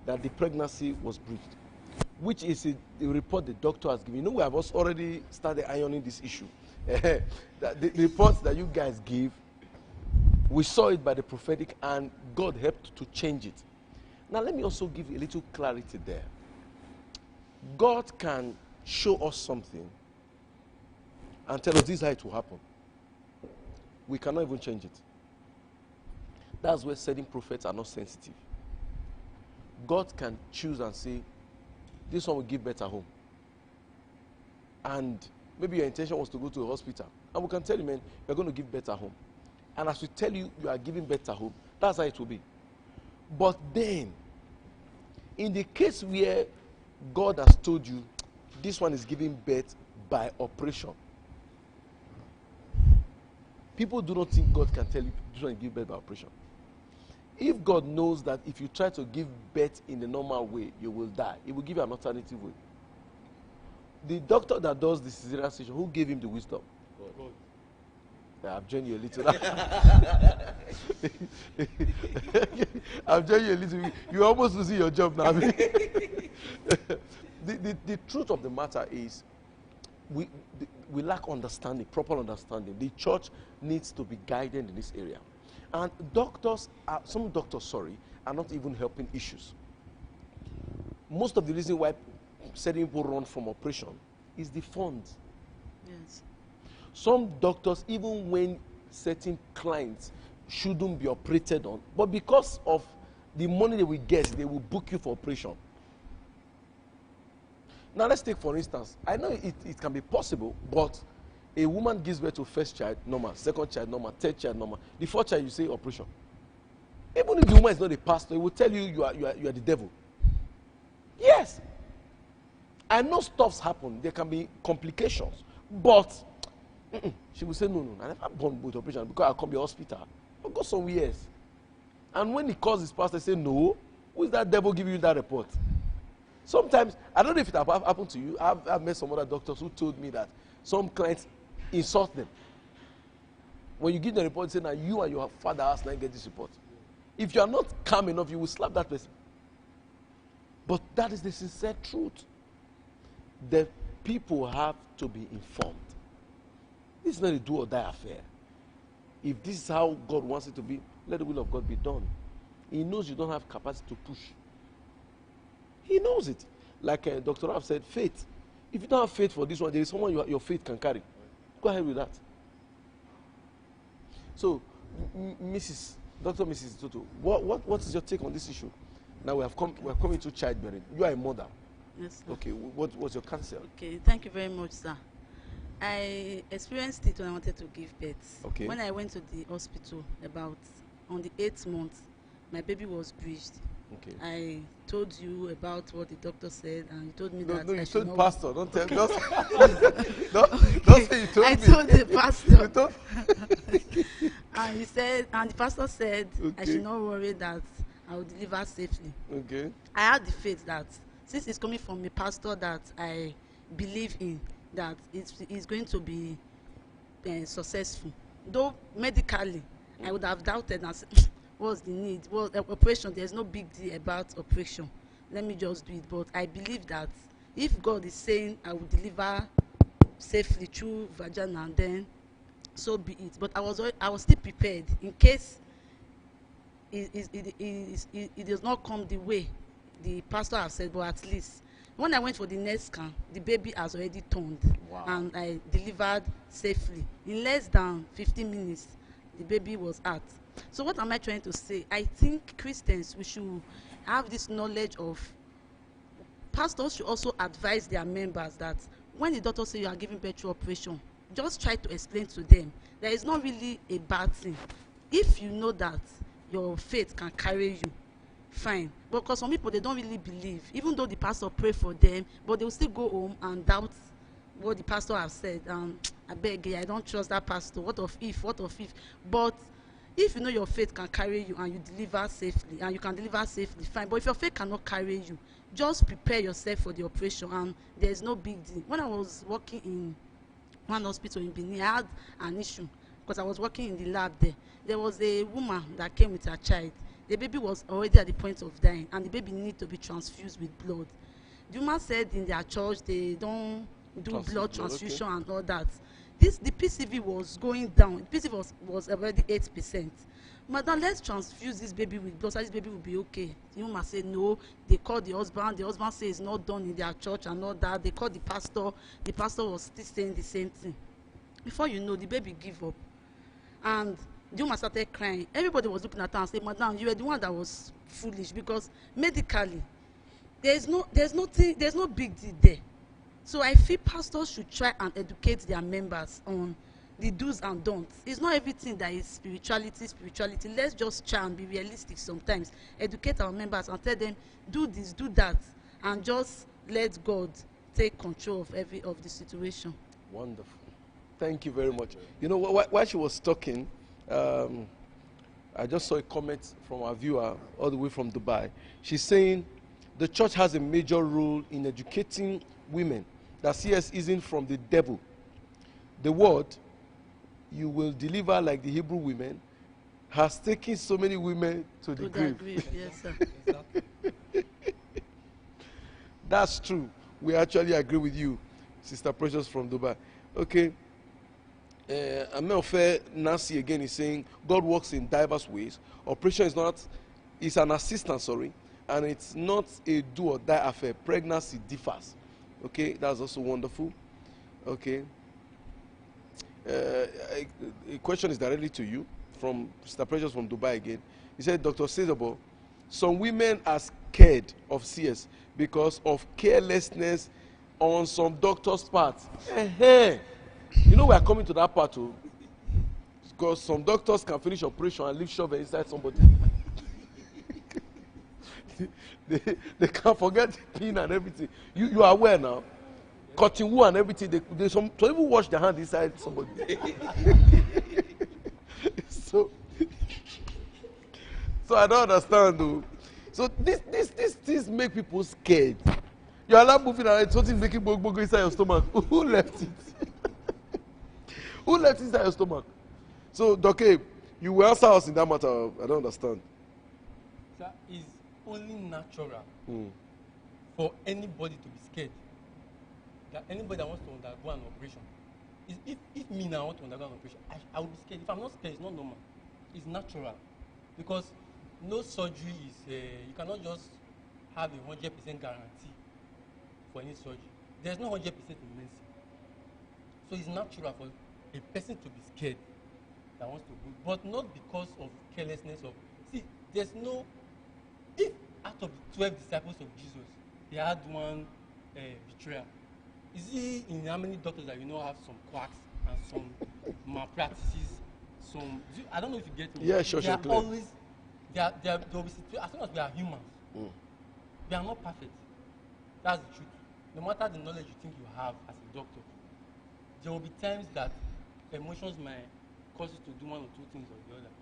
S1: that the pregnancy was breached, which is the report the doctor has given. You know, we have also already started ironing this issue. That the reports that you guys give, we saw it by the prophetic, and God helped to change it. Now, let me also give you a little clarity there. God can show us something and tell us this is how it will happen. We cannot even change it. That's where certain prophets are not sensitive. God can choose and say, this one will give birth at home. And maybe your intention was to go to a hospital. And we can tell you, man, you're going to give birth at home. And as we tell you, you are giving birth at home, that's how it will be. But then, in the case where God has told you, this one is giving birth by operation, people do not think God can tell you this one is giving birth by operation. If God knows that if you try to give birth in the normal way, you will die, He will give you an alternative way. The doctor that does the cesarean section, who gave him the wisdom?
S3: God.
S1: Yeah, I've joined you a little. I've joined you a little. You're almost losing your job now. The truth of the matter is, we lack understanding, proper understanding. The church needs to be guided in this area. And some doctors, are not even helping issues. Most of the reason why certain people run from operation is the funds.
S2: Yes.
S1: Some doctors, even when certain clients shouldn't be operated on, but because of the money they will get, they will book you for operation. Now let's take for instance, I know it can be possible, but A woman gives birth to first child, normal. Second child, normal. Third child, normal. The fourth child, you say operation. Even if the woman is not a pastor, he will tell you you are the devil. Yes. I know stuffs happen. There can be complications. But she will say, no, I never born with operation because I'll come to the hospital. I'll go somewhere else. And when he calls his pastor, say, no, who is that devil giving you that report? Sometimes, I don't know if it happened to you. I've met some other doctors who told me that some clients insult them. When you give the report, say, now you and your father has not get this report. If you are not calm enough, you will slap that person. But that is the sincere truth. The people have to be informed. This is not a do or die affair. If this is how God wants it to be, let the will of God be done. He knows you don't have capacity to push. He knows it. Like Dr. Rav said, faith. If you don't have faith for this one, there is someone your faith can carry. Go ahead with that. So, Dr. Mrs. Toto, what is your take on this issue? Now we're coming to childbearing. You are a mother.
S2: Yes, sir.
S1: Okay, what was your counsel?
S2: Okay, thank you very much, sir. I experienced it when I wanted to give birth.
S1: Okay.
S2: When I went to the hospital on the 8th month, my baby was breached.
S1: Okay.
S2: I told you about what the doctor said, and you told me
S1: No,
S2: that
S1: you
S2: I
S1: told
S2: should
S1: pastor.
S2: not...
S1: Don't tell. Don't say you told
S2: I
S1: me.
S2: told the pastor.
S1: You told...
S2: And he said, and the pastor said,
S1: Okay.
S2: I should not worry that I will deliver safely.
S1: Okay.
S2: I had the faith that since it's coming from a pastor that I believe in, that it's going to be successful. Though medically, I would have doubted and said, what's the need? Well, operation, there's no big deal about operation. Let me just do it. But I believe that if God is saying I will deliver safely through vagina, then so be it. But I was still prepared in case it does not come the way the pastor has said. But at least when I went for the next scan, the baby has already turned.
S1: Wow.
S2: And I delivered safely. In less than 15 minutes, the baby was out. So what am I trying to say? I think Christians, we should have this knowledge of, pastors should also advise their members that when the doctor say you are giving birth to operation, just try to explain to them there is not really a bad thing. If you know that your faith can carry you, fine. But because some people, they don't really believe, even though the pastor pray for them, but they will still go home and doubt what the pastor has said. I beg you, I don't trust that pastor. What of if? But if you know your faith can carry you and you deliver safely, and you can deliver safely, fine. But if your faith cannot carry you, just prepare yourself for the operation, and there's no big deal. When I was working in one hospital in Benin, I had an issue because I was working in the lab there. There was a woman that came with her child. The baby was already at the point of dying, and the baby needed to be transfused with blood. The woman said in their church they don't do blood transfusion, okay, and all that. The PCV was going down. The PCV was already 8%. Madam, let's transfuse this baby with blood so this baby will be okay. The woman said no. They called the husband. The husband said it's not done in their church and all that. They called the pastor. The pastor was still saying the same thing. Before you know, the baby gave up. And the woman started crying. Everybody was looking at her and saying, Madam, you were the one that was foolish, because medically, there's no big deal there. So I feel pastors should try and educate their members on the do's and don'ts. It's not everything that is spirituality. Let's just try and be realistic sometimes. Educate our members and tell them, do this, do that, and just let God take control of of the situation.
S1: Wonderful. Thank you very much. You know, while she was talking, I just saw a comment from our viewer all the way from Dubai. She's saying the church has a major role in educating women that CS isn't from the devil. The word, you will deliver like the Hebrew women, has taken so many women to the grave.
S2: Yes, sir.
S1: That's true. We actually agree with you, Sister Precious from Dubai. Okay. Amelfe Nancy again is saying God works in diverse ways. Operation is an assistance, and it's not a do or die affair. Pregnancy differs. Okay, that's also wonderful. Okay. A question is directly to you from Sister Precious from Dubai again. He said, Dr. Sezabo, some women are scared of CS because of carelessness on some doctors' part. You know we are coming to that part too. Because some doctors can finish operation and leave shovel inside somebody. they can't forget the pin and everything. You are aware now. Cutting wood and everything. They some even wash their hand inside somebody. so I don't understand though. So these things make people scared. You are not moving around, something making go inside your stomach. Who left it? Who left it inside your stomach? So, Doke, you will answer us in that matter. I don't understand.
S3: Sir, it's only natural for anybody to be scared. That anybody that wants to undergo an operation, if me now want to undergo an operation, I will be scared. If I'm not scared, it's not normal. It's natural. Because no surgery is, you cannot just have a 100% guarantee for any surgery. There's no 100% in medicine. So it's natural for a person to be scared that wants to go, but not because of carelessness of, see, there's no, if out of the 12 disciples of Jesus, they had one betrayal, is he in how many doctors that you know have some quacks and some malpractices, some, I don't know if you get me.
S1: Yeah, sure,
S3: they are
S1: clear.
S3: always, there will be situations, as long as we are humans, we are not perfect. That's the truth. No matter the knowledge you think you have as a doctor, there will be times that emotions might cause you to do one or two things or the other,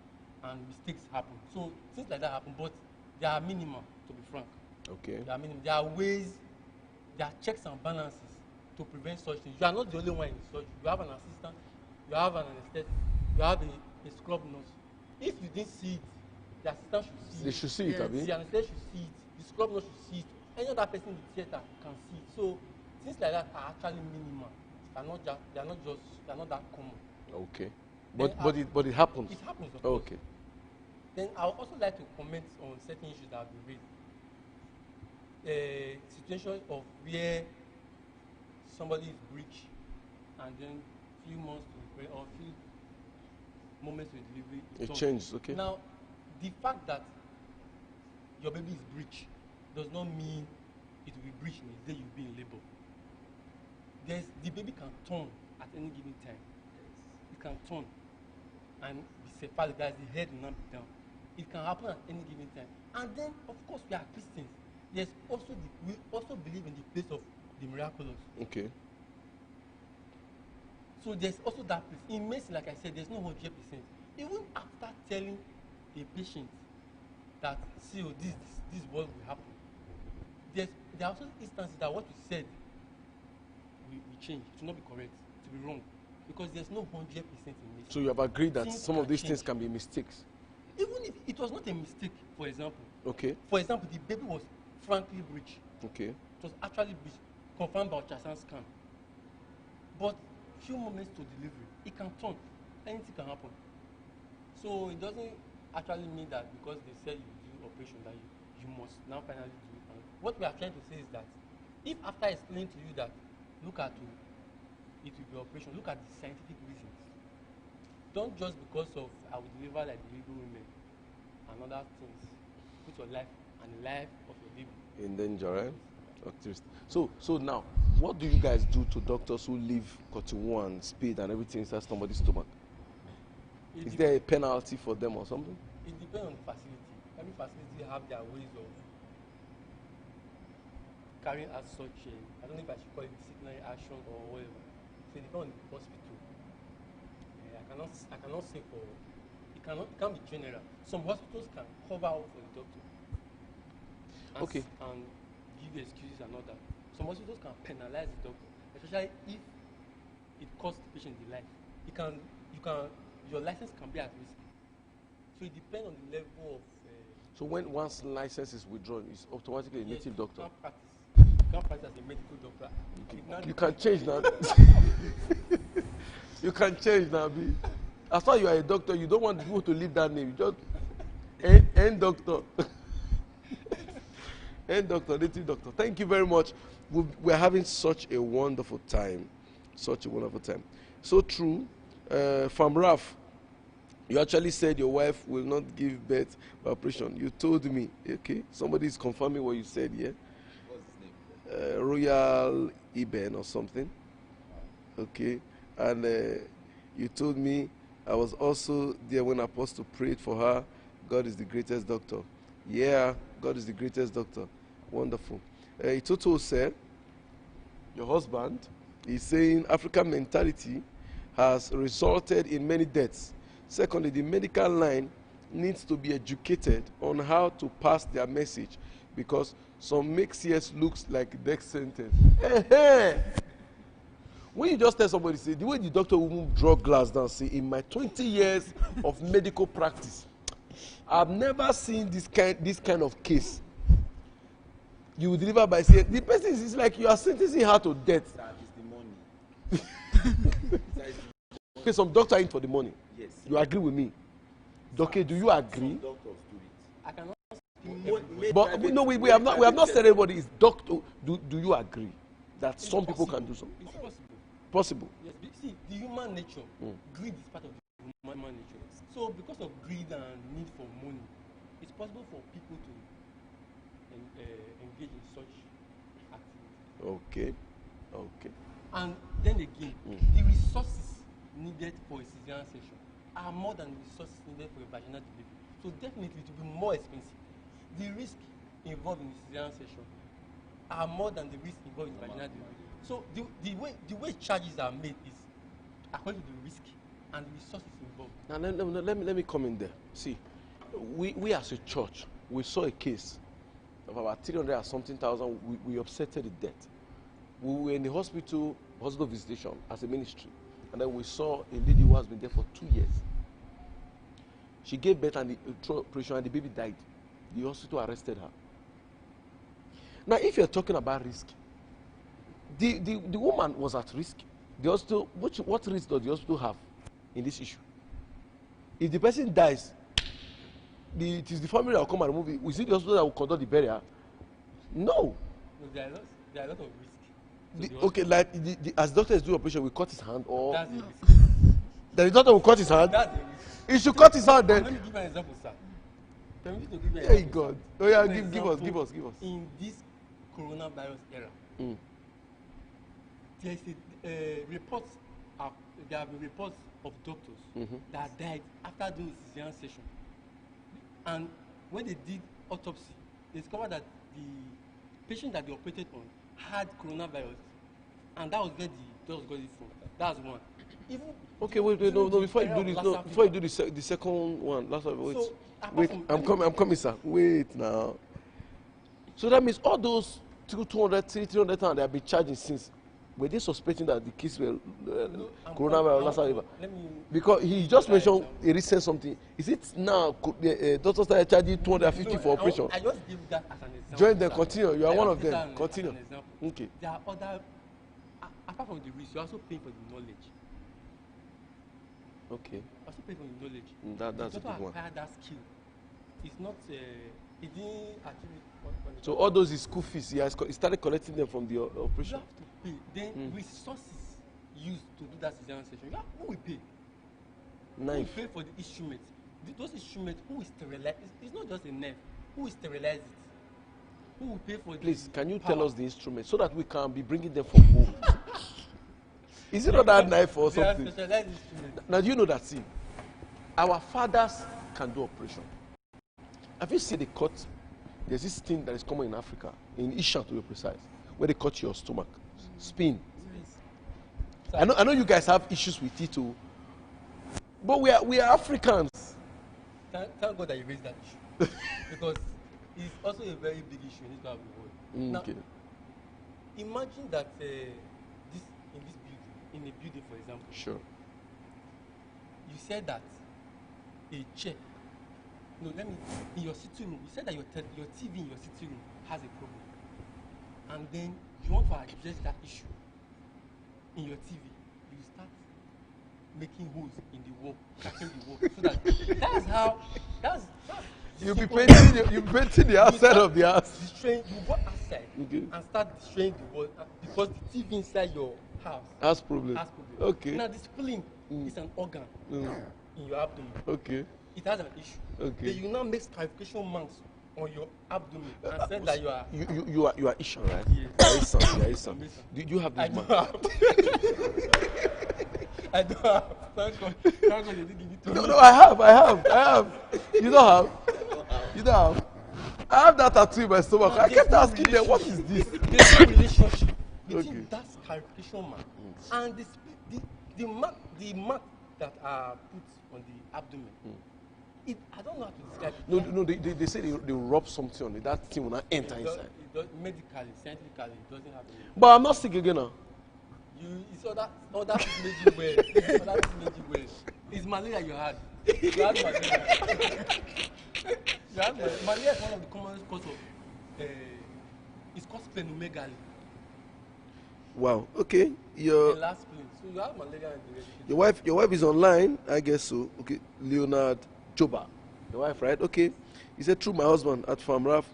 S3: and mistakes happen. So things like that happen, but they are minimal, to be frank.
S1: Okay.
S3: They are minimal. There are ways, there are checks and balances to prevent such things. You are not the only one in the surgery. You have an assistant, you have an anesthetic, you have a scrub nurse. If you didn't see it, the assistant should see it.
S1: They should see it,
S3: yes.
S1: Abi.
S3: The anesthetic should see it. The scrub nurse should see it. Any other person in the theater can see it. So things like that are actually minimal. They are not that common.
S1: Okay. But it happens.
S3: It happens, of course.
S1: Okay.
S3: Then I would also like to comment on certain issues that have been raised. Situations of where somebody is breached and then few months to or few moments to delivery.
S1: It changes, okay.
S3: Now, the fact that your baby is breached does not mean it will be breached in the day you'll be in labor. The baby can turn at any given time. It can turn and be cephalic, that is the head will not be down. It can happen at any given time. And then, of course, we are Christians. We also believe in the place of the miraculous.
S1: Okay.
S3: So there's also that place. In medicine, like I said, there's no 100%. Even after telling a patient that, see, oh, this is what will happen, there are also instances that what you said will change. It will not be correct. It will be wrong. Because there's no 100% in medicine.
S1: So you have agreed that
S3: Things
S1: some of
S3: can
S1: these
S3: change.
S1: things can be mistakes.
S3: Even if it was not a mistake, for example.
S1: Okay.
S3: For example, the baby was frankly breached.
S1: Okay.
S3: It was actually breached, confirmed by ultrasound scan. But few moments to delivery, it can turn. Anything can happen. So it doesn't actually mean that because they said you do operation that you must now finally do it. And what we are trying to say is that if after explaining to you that look at it will be operation, look at the scientific reasons. Don't just because of I will deliver like the Hebrew women and other things, put your life and the life of your baby
S1: in danger, right? Okay. So now, what do you guys do to doctors who leave cotton and speed and everything inside somebody's stomach? Is there a penalty for them or something?
S3: It depends on the facility. Every facility have their ways of carrying out such I don't know if I should call it disciplinary action or whatever. So it depends on the hospital. I cannot say for it can't be general. Some hospitals can cover up for the doctor. And give excuses and all that. Some hospitals can penalize the doctor, especially if it costs the patient the life. Your license can be at risk. So it depends on the level of.
S1: So when one's license is withdrawn, it's automatically a native doctor.
S3: You can't practice as a medical doctor.
S1: You can change now. You can change now, B. As far as you are a doctor, you don't want people to leave that name. You just end doctor. End doctor, native doctor. Thank you very much. We're having such a wonderful time. Such a wonderful time. So true. From Raf, you actually said your wife will not give birth by operation. You told me, okay? Somebody is confirming what you said, yeah?
S4: What's his name?
S1: Royal Iben or something. Okay. And you told me I was also there when Apostle prayed for her. God is the greatest doctor. Yeah, God is the greatest doctor. Wonderful. Itoto said, your husband is saying African mentality has resulted in many deaths. Secondly, the medical line needs to be educated on how to pass their message because some make CS looks like death sentence. When you just tell somebody, say, the way the doctor will move draw glass down, say, in my 20 years of medical practice, I've never seen this kind of case. You will deliver by saying, the person is like you are sentencing her to death.
S4: That is the money.
S1: Okay, some doctor in for the money.
S4: Yes.
S1: You agree with me? Okay, do you agree?
S4: Some doctors do it.
S3: I cannot
S1: But no, we have not said everybody is doctor. Do you agree that some people can do something?
S3: It's possible.
S1: Possible.
S3: Yes, see, the human nature, greed is part of the human nature. So because of greed and need for money, it's possible for people to engage in such activities.
S1: Okay.
S3: And then again, the resources needed for a cesarean section are more than the resources needed for a vaginal delivery. So definitely it will be more expensive. The risk involved in the cesarean section are more than the risk involved in vaginal delivery. So the way charges are made is according to the risk and the resources involved.
S1: Now let me come in there. See, we as a church, we saw a case of about 300 or something thousand. We upsetted the death. We were in the hospital visitation as a ministry, and then we saw a lady who has been there for 2 years. She gave birth and the operation and the baby died. The hospital arrested her. Now, if you're talking about risk, the woman was at risk. The hospital, what risk does the hospital have in this issue? If the person dies, it is the family that will come and remove it. Is it the hospital that will conduct the burial? No.
S3: No, there are a lot of risk.
S1: Okay, like as doctors do operation, we cut his hand, or
S3: That's the risk.
S1: the doctor will cut his hand.
S3: That's the risk.
S1: He should cut his hand then.
S3: Let me give you an example, sir. Can we give you an
S1: Hey
S3: example,
S1: God.
S3: sir?
S1: Oh yeah,
S3: For
S1: give us.
S3: example, in this coronavirus era, there is there have been reports of doctors that died after doing a cesarean section. And when they did autopsy, they discovered that the patient that they operated on had coronavirus, and that was where the doctors got it from. That's one. Even
S1: Okay, wait, no. Before you do this, before you do the second one, last one, wait,
S3: So,
S1: wait. I'm coming, sir. Wait now. So that means all those 200, 300 times they have been charging since. Were they suspecting that the kids were coronavirus last year? Because he just mentioned a recent something. Is it now doctors started charging 250 for operation?
S3: I just give that as an example.
S1: Join them,
S3: sir.
S1: continue. You are
S3: I
S1: one
S3: just
S1: of
S3: give
S1: them.
S3: that
S1: Continue.
S3: as an example.
S1: Okay.
S3: There are other, apart from the risk, you're also paying for the knowledge.
S1: Okay.
S3: Also paying for the knowledge.
S1: That's a
S3: the doctor
S1: good one.
S3: acquired that skill. It's not, he didn't actually.
S1: So all those is school fees. He started collecting them from the
S3: You
S1: operation.
S3: have to pay. Then resources used to do that cesarean section. Who will pay? Who will
S1: Knife.
S3: pay for the instrument? Those instruments, who will sterilize? It's not just a knife. Who will sterilize it? Who will pay for
S1: Please,
S3: the
S1: can you
S3: power?
S1: tell us the instrument so that we can be bringing them from home? Is it not that knife or
S3: They are
S1: something?
S3: specialized instruments.
S1: Now, do you know that, see, our fathers can do operation. Have you seen the cut? There's this thing that is common in Africa, in Isha to be precise, where they cut your stomach. Spin. I know you guys have issues with it too, but we are Africans.
S3: Thank God that you raised that issue. Because it's also a very big issue in this part of the world. Now,
S1: Okay.
S3: imagine that in a building, for example,
S1: Sure.
S3: you said that a chair, in your sitting room, you said that your TV in your sitting room has a problem, and then you want to address that issue in your TV, you start making holes in the wall, cracking the wall, so that's
S1: You'll be painting the outside of the house.
S3: You go outside and start destroying the wall because the TV inside your house
S1: Has problem.
S3: has problem.
S1: Okay.
S3: Now the spleen is an organ in your abdomen.
S1: Okay.
S3: It has an issue.
S1: Okay.
S3: Then you now make scarification marks on your abdomen and say that you are.
S1: You are Ishan, right?
S3: Yes.
S1: You are Isan. Do you have
S3: I
S1: this
S3: don't
S1: man?
S3: have. I don't have. Thank God. Thank God they didn't give it to
S1: No,
S3: me.
S1: no, I have. You don't have? You don't have? I have that tattoo in my stomach. I kept asking them, what is this?
S3: There's no relationship between
S1: Okay.
S3: that scarification mark and the mark that are put on the abdomen. I don't know how to describe it.
S1: No, they say they rub something on it. That thing will not enter inside.
S3: Medically, scientifically, it doesn't have any.
S1: But I'm not sick again now.
S3: It's other things made you well. Other things made you well. It's malaria you had. You had malaria. Malaria is one of the commonest cause of. It's called splenomegaly.
S1: Wow. Okay.
S3: The last spleen. So you have malaria and the
S1: Your wife is online, I guess so. Okay. Leonard Joba. Your wife, right? Okay. He said, through my husband at Farm Raf,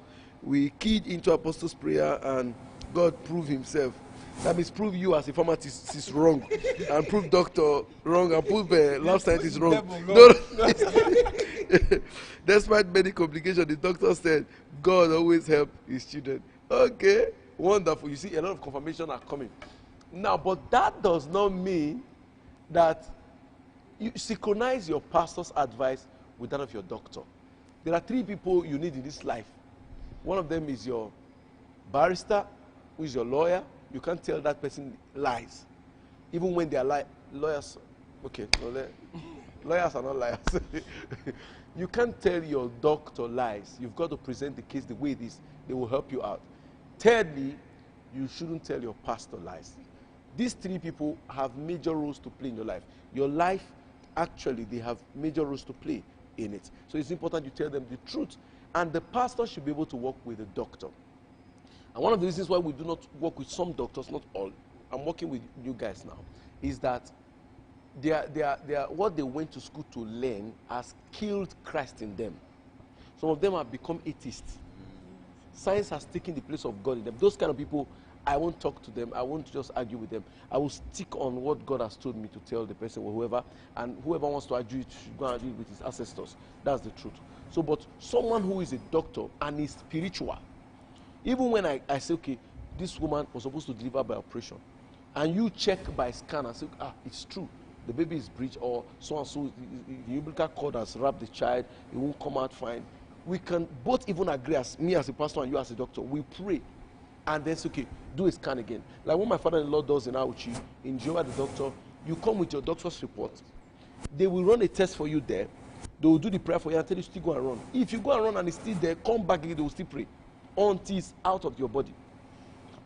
S1: we keyed into Apostles' prayer and God proved himself. That means prove you as a pharmacist is wrong, and prove doctor wrong, and prove lab scientist wrong. No. Despite many complications, the doctor said God always help his children. Okay, wonderful. You see, a lot of confirmation are coming now, but that does not mean that you synchronize your pastor's advice with that of your doctor. There are three people you need in this life. One of them is your barrister, who is your lawyer. You can't tell that person lies, even when they are lawyers. Okay, no, lawyers are not liars. You can't tell your doctor lies. You've got to present the case the way it is. They will help you out. Thirdly, you shouldn't tell your pastor lies. These three people have major roles to play in your life. Your life, actually, they have major roles to play in it. So it's important you tell them the truth. And the pastor should be able to work with the doctor. And one of the reasons why we do not work with some doctors, not all, I'm working with you guys now, is that what they went to school to learn has killed Christ in them. Some of them have become atheists. Science has taken the place of God in them. Those kind of people, I won't talk to them. I won't just argue with them. I will stick on what God has told me to tell the person or whoever. And whoever wants to argue it should go and argue with his ancestors. That's the truth. So, but someone who is a doctor and is spiritual, even when I say, okay, this woman was supposed to deliver by operation, and you check by scan and say, it's true, the baby is breached, or so and so, the umbilical cord has wrapped the child, it won't come out fine. We can both even agree, as me as a pastor and you as a doctor, we pray, and then say, okay, do a scan again. Like what my father-in-law does in Auchi, in Jehovah the doctor, you come with your doctor's report. They will run a test for you there. They will do the prayer for you and tell you still go and run. If you go and run and it's still there, come back again, they will still pray until it's out of your body.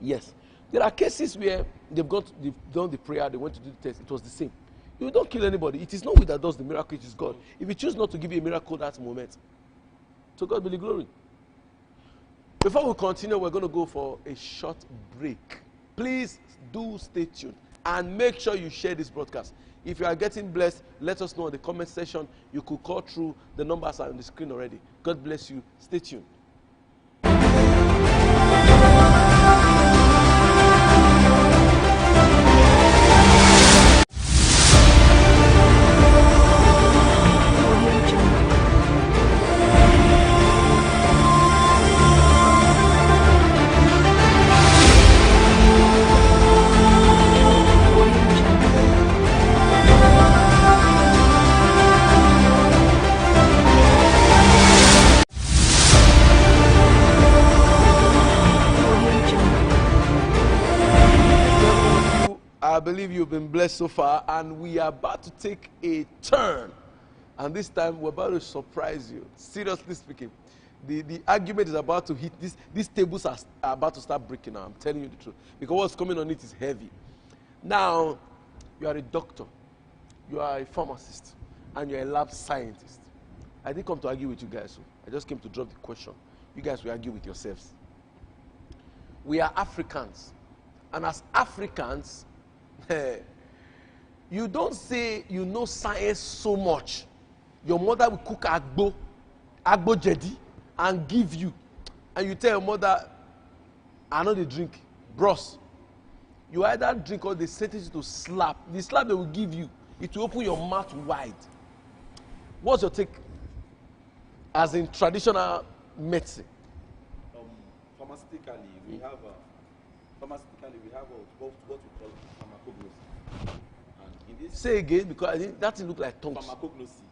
S1: Yes. There are cases where they've done the prayer, they went to do the test, it was the same. You don't kill anybody. It is not we that does the miracle, it is God. If you choose not to give you a miracle that moment, to God be the glory. Before we continue, we're going to go for a short break. Please do stay tuned and make sure you share this broadcast. If you are getting blessed, let us know in the comment section. You could call through, the numbers are on the screen already. God bless you. Stay tuned. I believe you've been blessed so far, and we are about to take a turn. And this time, we're about to surprise you. Seriously speaking, the argument is about to hit. These tables are about to start breaking now. I'm telling you the truth. Because what's coming on it is heavy. Now, you are a doctor, you are a pharmacist, and you're a lab scientist. I didn't come to argue with you guys. So I just came to drop the question. You guys will argue with yourselves. We are Africans. And as Africans, you don't say you know science so much. Your mother will cook agbo jedi, and give you. And you tell your mother, I know they drink. Bros, you either drink or they sentence you to slap. The slap they will give you, it will open your mouth wide. What's your take as in traditional medicine?
S4: Pharmaceutically, we have what we call pharmacognosy. And in this
S1: Say again, because I think that thing look like tongues.
S4: pharmacognosy.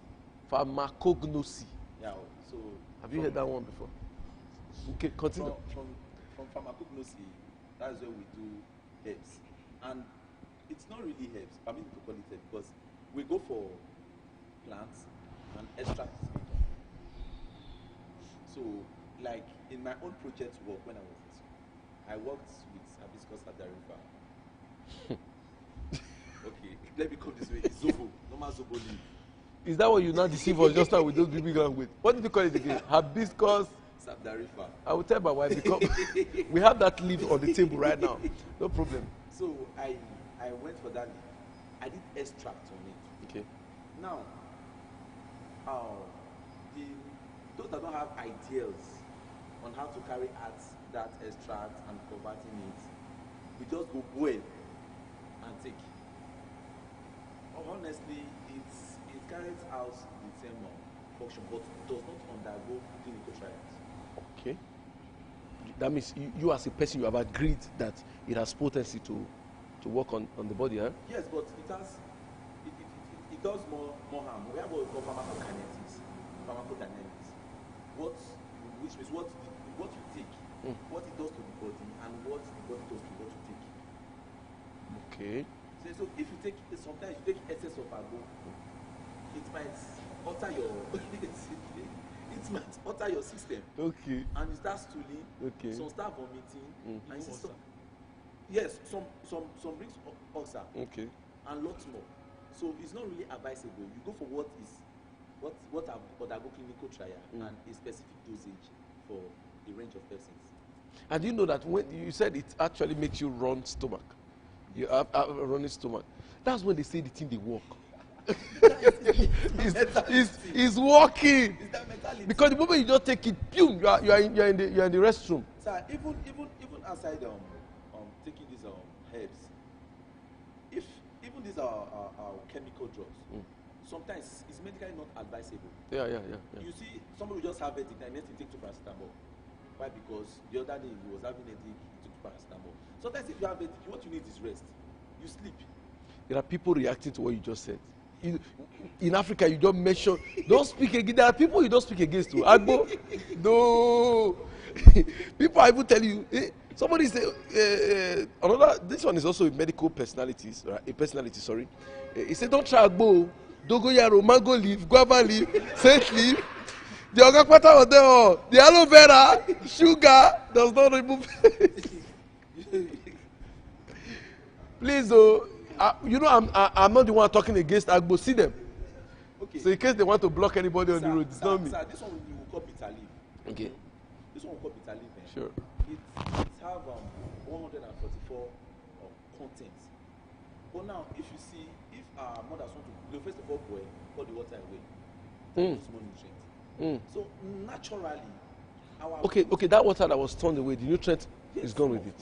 S1: Pharmacognosy.
S4: Yeah. So
S1: Have you heard that one before? Okay, continue.
S4: From pharmacognosy, that's where we do herbs, and it's not really herbs. Permit me to call it herbs because we go for plants and extract is made on. So, like in my own project work when I was in school, I worked with hibiscus sabdarifa. Okay, let me come this way. It's zobo, normal zobo leaf.
S1: Is that what you now deceive us just now with those big language? What did you call it again? Hibiscus.
S4: Sabdarifa.
S1: I will tell my wife because we have that leaf on the table right now. No problem.
S4: So I went for that leaf. I did extract on it.
S1: Okay.
S4: Now, those that don't have ideas on how to carry out that extract and converting it, we just go boil and take. Honestly, it carries out the same function, but does not undergo clinical trials.
S1: Okay. That means you as a person, you have agreed that it has potency to work on the body, huh?
S4: Yes, but it does more harm. We have what we call pharmacokinetics. Which means what you take, what it does to the body, and what the body does to what you take.
S1: Okay.
S4: So if you take, sometimes you take excess of agbo, it might alter your it might alter your system.
S1: Okay.
S4: And you start stooling.
S1: Okay.
S4: Some start vomiting. And some, yes, some brings ulcer.
S1: Okay.
S4: And lots more. So it's not really advisable. You go for what have undergo clinical trial and a specific dosage for a range of persons.
S1: And you know that when you said it actually makes you run stomach, you have a running stomach. That's when they say the thing they work. It's working.
S4: Is that mentality?
S1: Because the moment you just take it, boom, you are in the restroom.
S4: Sir, even aside taking these herbs, if even these are chemical drugs, sometimes it's medically not advisable.
S1: Yeah.
S4: You see, somebody will just have headache and next he take 2 paracetamol. Why? Because the other day he was having headache, he took 2 paracetamol. Sometimes if you have headache, what you need is rest. You sleep.
S1: There are people reacting to what you just said. In Africa, you don't mention, don't speak against. There are people you don't speak against too. Agbo, no. People are even tell you. Somebody say another. This one is also a medical personalities, right? A personality, sorry. He said, don't try Agbo. Dogoyaro, mango leaf, guava leaf, saint leaf. The ogakpata was there. Oh. The aloe vera, sugar does not remove. Please, you know I'm not the one talking against Agbo. See them.
S4: Okay.
S1: So in case they want to block anybody on the road, it's not me.
S4: Sir, this one we will call bitter leaf.
S1: Okay.
S4: This one we call bitter leaf.
S1: Sure.
S4: It have 144 contents. But now, if you see, if our mothers want to, they first of all boil the water away. That more nutrients. So naturally, our
S1: Okay, that water that was turned away, the nutrient is gone with it.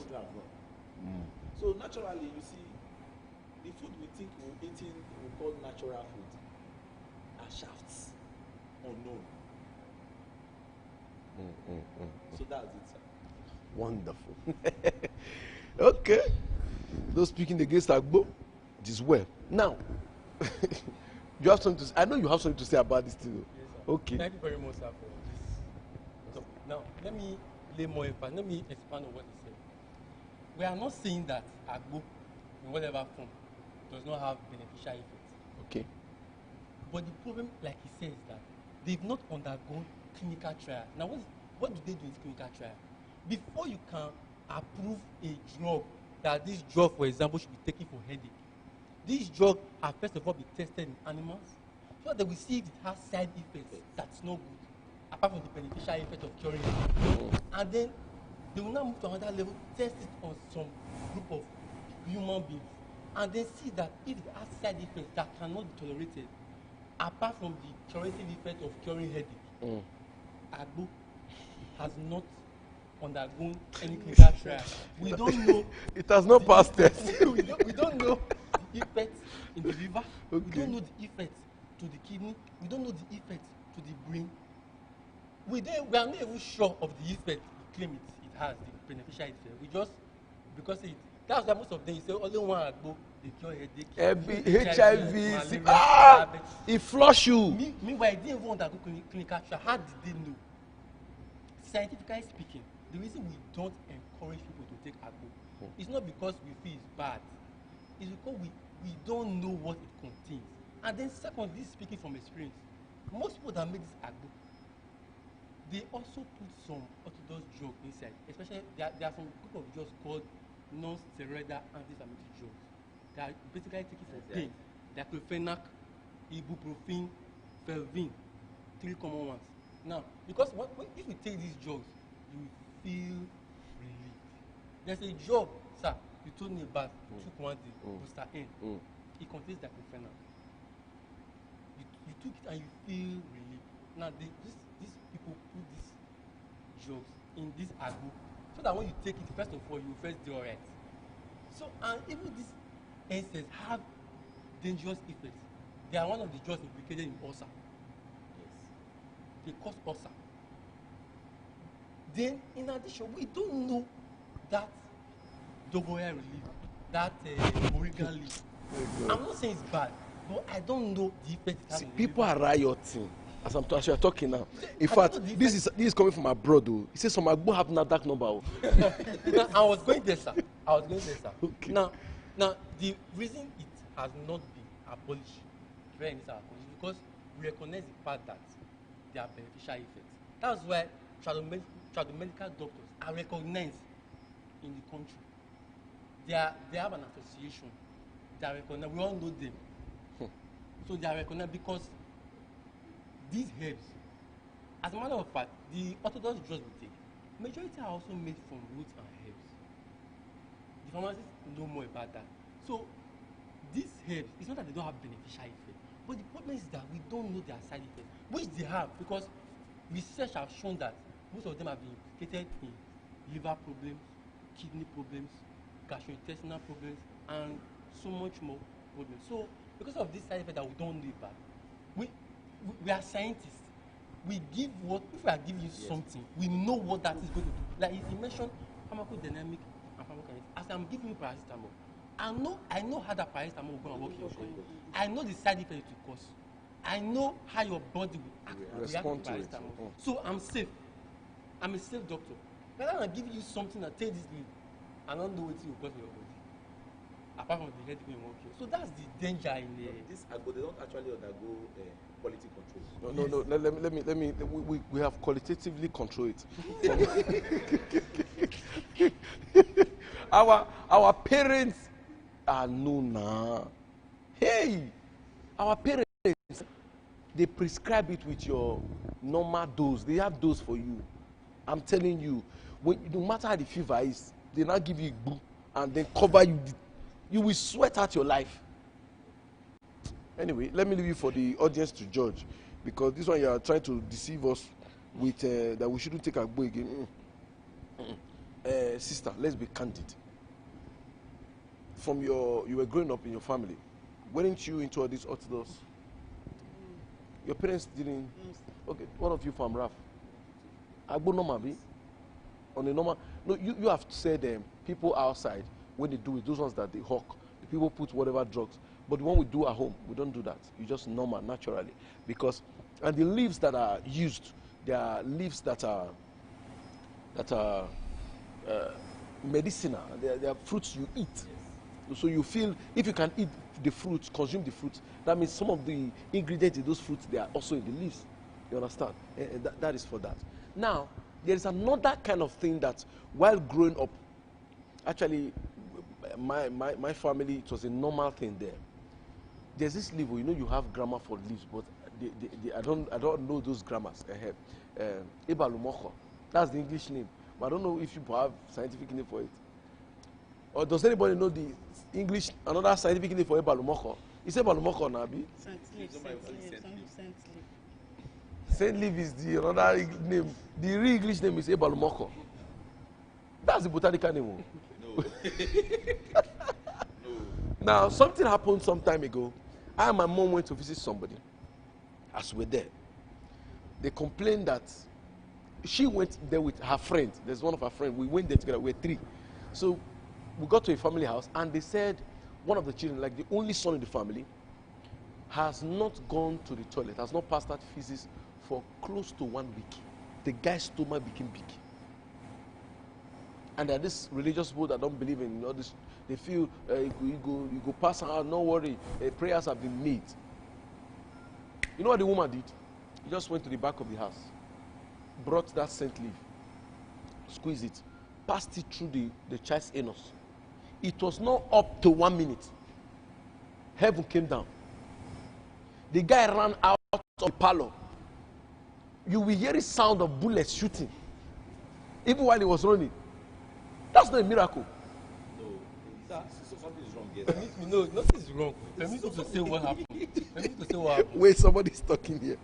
S4: So naturally, you see, the food we think we're eating, we call natural food, are shafts, unknown. So that's it, sir.
S1: Wonderful. Okay. Those speaking against Agbo, it is well. Now, you have something to say. I know you have something to say about this thing.
S3: Yes, sir.
S1: Okay.
S3: Thank you very much, sir, for this. So, now, let me lay more emphasis. Let me expand on what he said. We are not saying that Agbo, in whatever form, does not have beneficial effects.
S1: Okay.
S3: But the problem, like he says, that they've not undergone clinical trial. Now, what do they do in clinical trial? Before you can approve a drug, that this drug, for example, should be taken for headache, this drug has first of all been tested in animals, so that we see if it has side effects that's no good, apart from the beneficial effect of curing it. And then they will now move to another level, test it on some group of human beings, and then see that if it has side effects that cannot be tolerated, apart from the curative effect of curing headache, Agbo has not undergone any clinical trial. We don't know.
S1: It has not passed test.
S3: we don't know the effects in the liver.
S1: Okay.
S3: We don't know the effects to the kidney. We don't know the effects to the brain. We are not even sure of the effect we claim it has, the beneficial effect. We just, because that's why most of them say only one Agbo they cure headache,
S1: HIV,
S3: malaria, diabetes.
S1: it flush you.
S3: Meanwhile, they didn't even undergo clinical trial. How did they know? Scientifically speaking, the reason we don't encourage people to take agbo is not because we feel it's bad. It's because we don't know what it contains. And then second, this is speaking from experience. Most people that make this agbo, they also put some orthodox drug inside. Especially there are some group of drugs called non-steroidal anti-inflammatory drugs. They are basically taken for pain. Diclofenac, ibuprofen, Felvin, 3 common ones. Now, because if you take these drugs, you will feel relief. There's a drug, sir, you told me about, took one day, Booster N. It contains diclofenac. You took it and you feel relief. Now, these people put these drugs in this agbo so that when you take it, first of all, you will first do alright. So, and even these NSAIDs have dangerous effects. They are one of the drugs implicated in ulcer. They cause ulcer. Then, in addition, we don't know that dogoyaro leaf, that moringa leaf. I'm not saying it's bad, but I don't know the effect it has.
S1: See, people are rioting as you are talking now. In fact, this is coming from abroad. Though. He says some agbo have NAFDAC number.
S3: I was going there, sir. Okay. Now, the reason it has not been abolished very in this our country is because we recognize the fact that there are beneficial effects. That's why tradomedical doctors are recognized in the country. They have an association. They are recognized. We all know them. So they are recognized because these herbs, as a matter of fact, the orthodox drugs we take, majority are also made from roots and herbs. The pharmacists know more about that. So these herbs, it's not that they don't have beneficial effects, but the problem is that we don't know their side effects, which they have because research has shown that most of them have been implicated in liver problems, kidney problems, gastrointestinal problems, and so much more problems. So because of this side effect that we don't know about, we are scientists. We give if we are giving you something, we know what that is going to do. Like you mentioned pharmacodynamic and pharmacokinetic. As I'm giving you paracetamol, I know how that paracetamol will go and work in your body. I know the side effect it will cause. I know how your body will react to paracetamol. So I'm safe. I'm a safe doctor. Rather than giving you something that take this lead, I don't know what it will cause in your body. Apart from the headache when you walk here. So that's the danger in
S4: this agbo. They don't actually undergo quality control.
S1: No. Let me. We have qualitatively control it. Our parents are no. Hey, our parents, they prescribe it with your normal dose. They have dose for you. I'm telling you, no matter how the fever is, they now give you a boo and then cover you. You will sweat out your life. Anyway, let me leave you for the audience to judge, because this one you are trying to deceive us with that we shouldn't take agbo again. Sister, let's be candid. You were growing up in your family. Weren't you into all these orthodox? Your parents didn't. Okay, one of you from Raf. Agbo normal be on a normal. No, you have said people outside. When they do it, those ones that they hawk, the people put whatever drugs. But the one we do at home, we don't do that. You just normal, naturally. And the leaves that are used, they are leaves that are medicinal. They are fruits you eat. So you feel, if you can eat the fruit, consume the fruit, that means some of the ingredients in those fruits, they are also in the leaves. You understand? That is for that. Now, there is another kind of thing that, while growing up, actually, my family, it was a normal thing there. There's this leaf, you have grammar for leaves, but I don't know those grammars. Ebalumoko, that's the English name, but I don't know if you have scientific name for it. Or does anybody know the English, another scientific name for Ebalumoko? Is Ebalumoko Nabi? Saint leaf is the another name. The real English name is Ebalumoko. That's the botanical name. No. Now, something happened some time ago. I and my mom went to visit somebody. As we were there, they complained that she went there with her friend. There's one of her friends. We went there together. We were 3. So we got to a family house, and they said one of the children, like the only son in the family, has not gone to the toilet, has not passed that physics for close to 1 week. The guy's stomach became big. And there are these religious people that don't believe in all this. They feel you go pass out, no worry, prayers have been made. You know what the woman did? He just went to the back of the house, brought that scent leaf, squeezed it, passed it through the child's anus. It was not up to 1 minute. Heaven came down. The guy ran out of the parlor. You will hear the sound of bullets shooting, even while he was running. That's not a miracle.
S4: No, something is wrong. Yes.
S3: Permit me, no, nothing is wrong. Permit me to say what happened. Permit me to say what happened.
S1: Wait, somebody's talking here.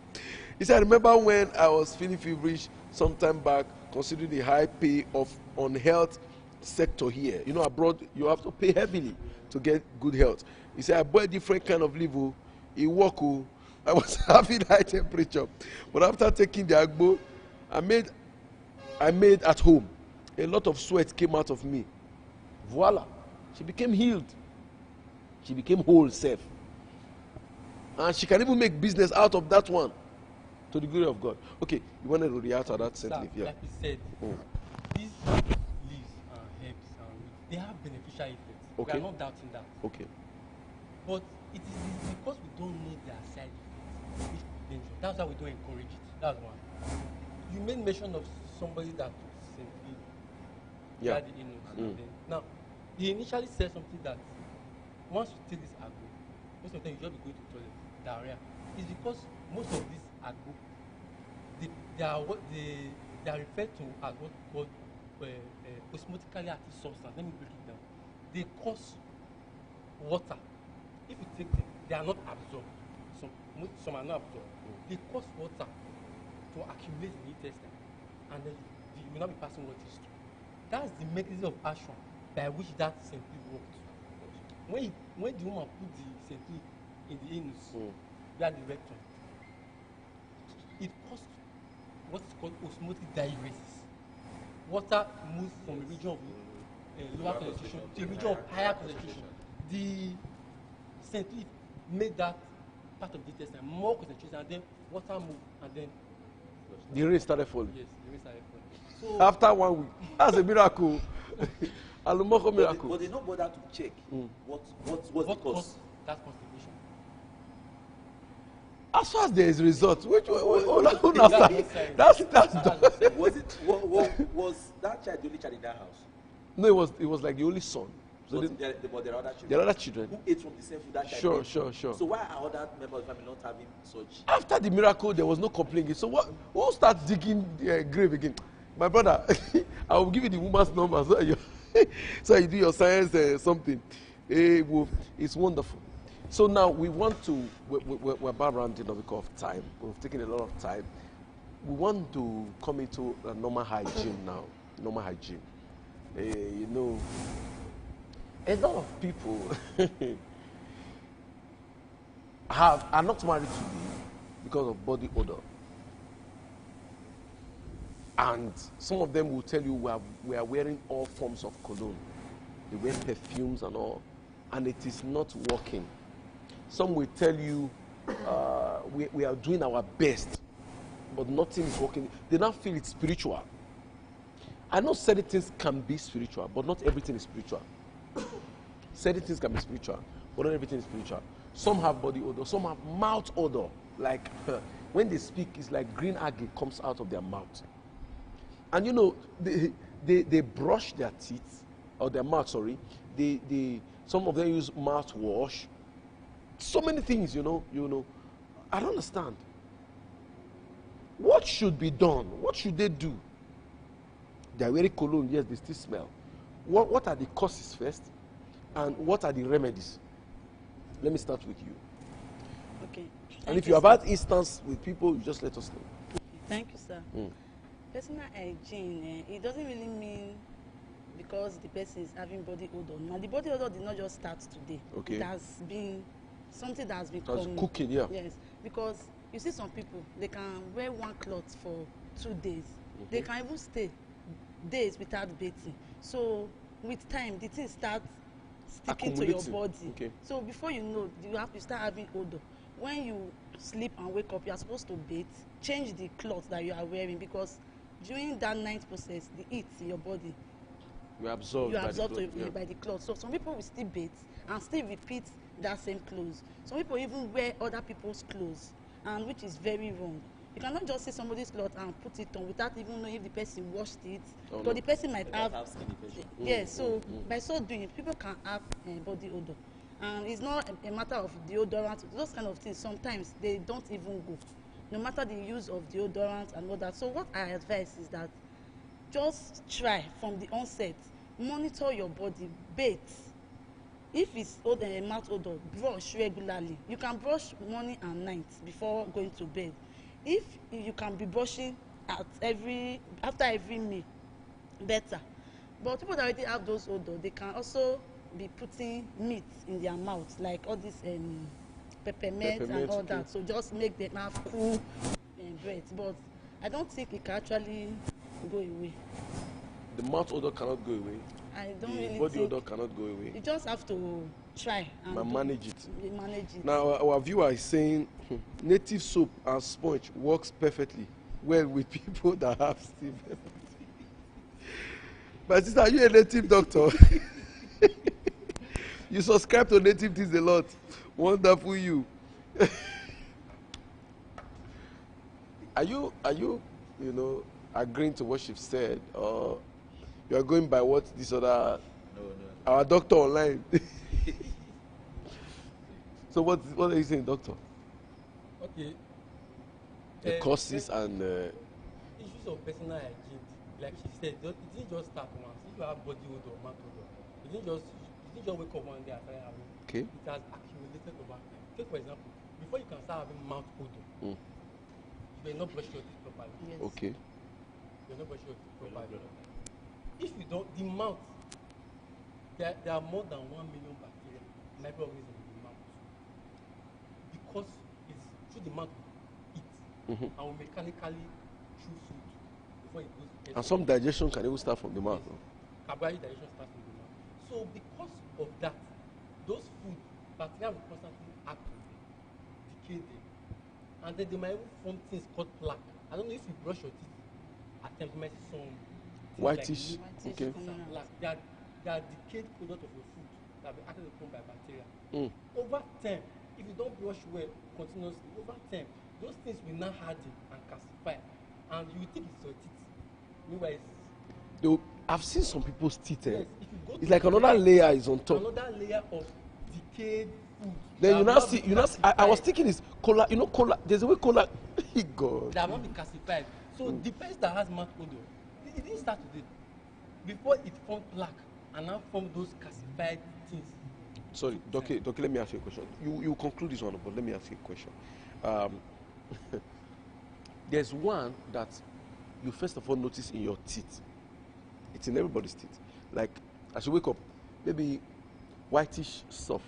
S1: He said, I remember when I was feeling feverish some time back, considering the high pay on health sector here. You know, abroad, you have to pay heavily to get good health. He said, I bought a different kind of liver. He walked. I was having high temperature. But after taking the agbo, I made at home. A lot of sweat came out of me. Voila. She became healed. She became whole self. And she can even make business out of that one. To the glory of God. Okay, you wanted to react to that scent leaf, yeah.
S3: Like we said, these leaves and herbs and roots, they have beneficial effects.
S1: Okay.
S3: We are not doubting that.
S1: Okay.
S3: But it is because we don't know their side effects, which is dangerous. That's why we don't encourage it. That's one. You made mention of somebody that took St. Louis.
S1: Yeah.
S3: Now, he initially said something that once you take this agbo, most of the time you just be going to toilet, diarrhea. It's because most of these agbo, they are referred to as what called osmotically active substance. Let me break it down. They cause water. If you take them, they are not absorbed. Some are not absorbed. They cause water to accumulate in the intestine, and then you will not be passing what is through. That's the mechanism of action by which that simply worked. When the woman put the simply in the anus, where the rectum, it caused what is called osmotic diuresis. Water moves from a region of lower concentration to a region of higher concentration. The simply made that part of the intestine more concentration, and then water moved, and then
S1: The rain started falling.
S3: yes, the rain started falling. So
S1: After 1 week. That's a miracle. Alumoko miracle.
S4: But they don't bother to check what's the
S3: what
S4: cause.
S3: caused that constipation?
S1: As far as there is result, which
S3: That's
S1: that's
S4: Was was that child the only child in that house?
S1: no, it was like the only son. So
S4: But there are other children.
S1: there are other children.
S4: Who ate from the same food that child ate?
S1: Sure.
S4: So why are other members of the family not having such?
S1: After the miracle, there was no complaining. So what? Who starts digging the grave again? My brother, I will give you the woman's number so so you do your science something. It's wonderful. So now we want to. We're about rounding up because of time. We've taken a lot of time. We want to come into a normal hygiene now. Normal hygiene. You know, a lot of people are not married today because of body odor. And some of them will tell you we are wearing all forms of cologne. They wear perfumes and all, and it is not working. Some will tell you we are doing our best, but nothing is working. They don't feel it's spiritual. I know certain things can be spiritual, but not everything is spiritual. Certain things can be spiritual, but not everything is spiritual. Some have body odor, some have mouth odor. Like when they speak, it's like green algae comes out of their mouth. And you know, they brush their teeth, or their mouth, sorry. Some of them use mouthwash. So many things, you know. I don't understand. What should be done? What should they do? They are wearing cologne, yes, they still smell. What are the causes first? And what are the remedies? Let me start with you.
S2: Okay.
S1: And if you have had instance with people, you just let us know.
S2: Thank you, sir. Personal hygiene, it doesn't really mean because the person is having body odor. Now, the body odor did not just start today.
S1: Okay.
S2: It has been something that has been
S1: That's
S2: common.
S1: cooking, yeah.
S2: Yes, because you see some people, they can wear one cloth for 2 days. They can even stay days without bathing. So with time, the thing starts sticking to your
S1: Accumulating.
S2: body.
S1: Okay.
S2: So before you know, you start having odor. When you sleep and wake up, you are supposed to bathe, change the clothes that you are wearing, because during that night process, the heat in your body,
S1: You absorb.
S2: you
S1: by the
S2: absorb
S1: cloth, yeah.
S2: by the clothes. So some people will still bathe and still repeat that same clothes. Some people even wear other people's clothes, and which is very wrong. You cannot just see somebody's cloth and put it on without even knowing if the person washed it,
S1: Oh,
S2: because
S1: no.
S2: the person might
S4: Let
S2: have
S4: us have skin infection.
S2: yes. So by so doing, people can have body odor, and it's not a matter of deodorant. Those kind of things sometimes they don't even go, no matter the use of deodorant and all that. So what I advise is that just try from the onset, monitor your body, bathe. If it's mouth odor, brush regularly. You can brush morning and night before going to bed. If you can be brushing after every meal, better. But people that already have those odor, they can also be putting meat in their mouth, like all this peppermint and all
S1: okay.
S2: that. So just make them have cool breath. But I don't think it can actually go away.
S1: The mouth odor cannot go away.
S2: I don't
S1: The
S2: really
S1: body
S2: think.
S1: odor cannot go away.
S2: You just have to try and
S1: Manage it.
S2: Manage it.
S1: Now our viewer is saying native soap and sponge works perfectly well with people that have Steve. But sister, are you a native doctor? You subscribe to native things a lot. Wonderful you. Are you agreeing to what she said, or you are going by what this other
S4: No.
S1: our doctor online? So what are you saying, doctor?
S3: Okay.
S1: The courses and
S3: Issues of personal hygiene, like she said, it didn't just start once. If you have body odor, mouth odor, it didn't just wake up one day and start having.
S1: Okay.
S3: It has accumulated over time. Take for example, before you can start having mouth odor, you will not brush your teeth properly.
S2: Yes.
S1: okay.
S3: You will not brush your teeth properly. If you don't, the mouth, there are more than 1 million bacteria, microorganisms in the mouth, because it's through the mouth we eat, and we mechanically chew food before it goes.
S1: And some digestion can even start from the mouth. No?
S3: Carbohydrate digestion starts from the mouth. So because of that, those food bacteria will constantly act on them, decay them, and then they might even form things called plaque. I don't know if you brush your teeth at times, you might see some things
S1: Whitish.
S3: like
S1: Okay.
S3: plaque. They are decayed product of your food that have been acted upon by bacteria. Over time, if you don't brush well continuously, over time, those things will now harden and calcify, and you will think it's your teeth. Meanwhile,
S1: I've seen some people's teeth.
S3: yes, if you go
S1: It's
S3: to
S1: like another layer is on top.
S3: another layer of decayed food.
S1: Then you
S3: that
S1: now
S3: have
S1: see,
S3: not been
S1: I was
S3: calcified,
S1: thinking it's cola. You know, cola. There's a way cola. God.
S3: that have not been calcified. So the person that has mouth odor, it didn't start today. Before it formed plaque and now formed those calcified things.
S1: Sorry, Doki, let me ask you a question. You conclude this one, but let me ask you a question. There's one that you first of all notice in your teeth. It's in everybody's teeth. Like, as you wake up, maybe whitish stuff.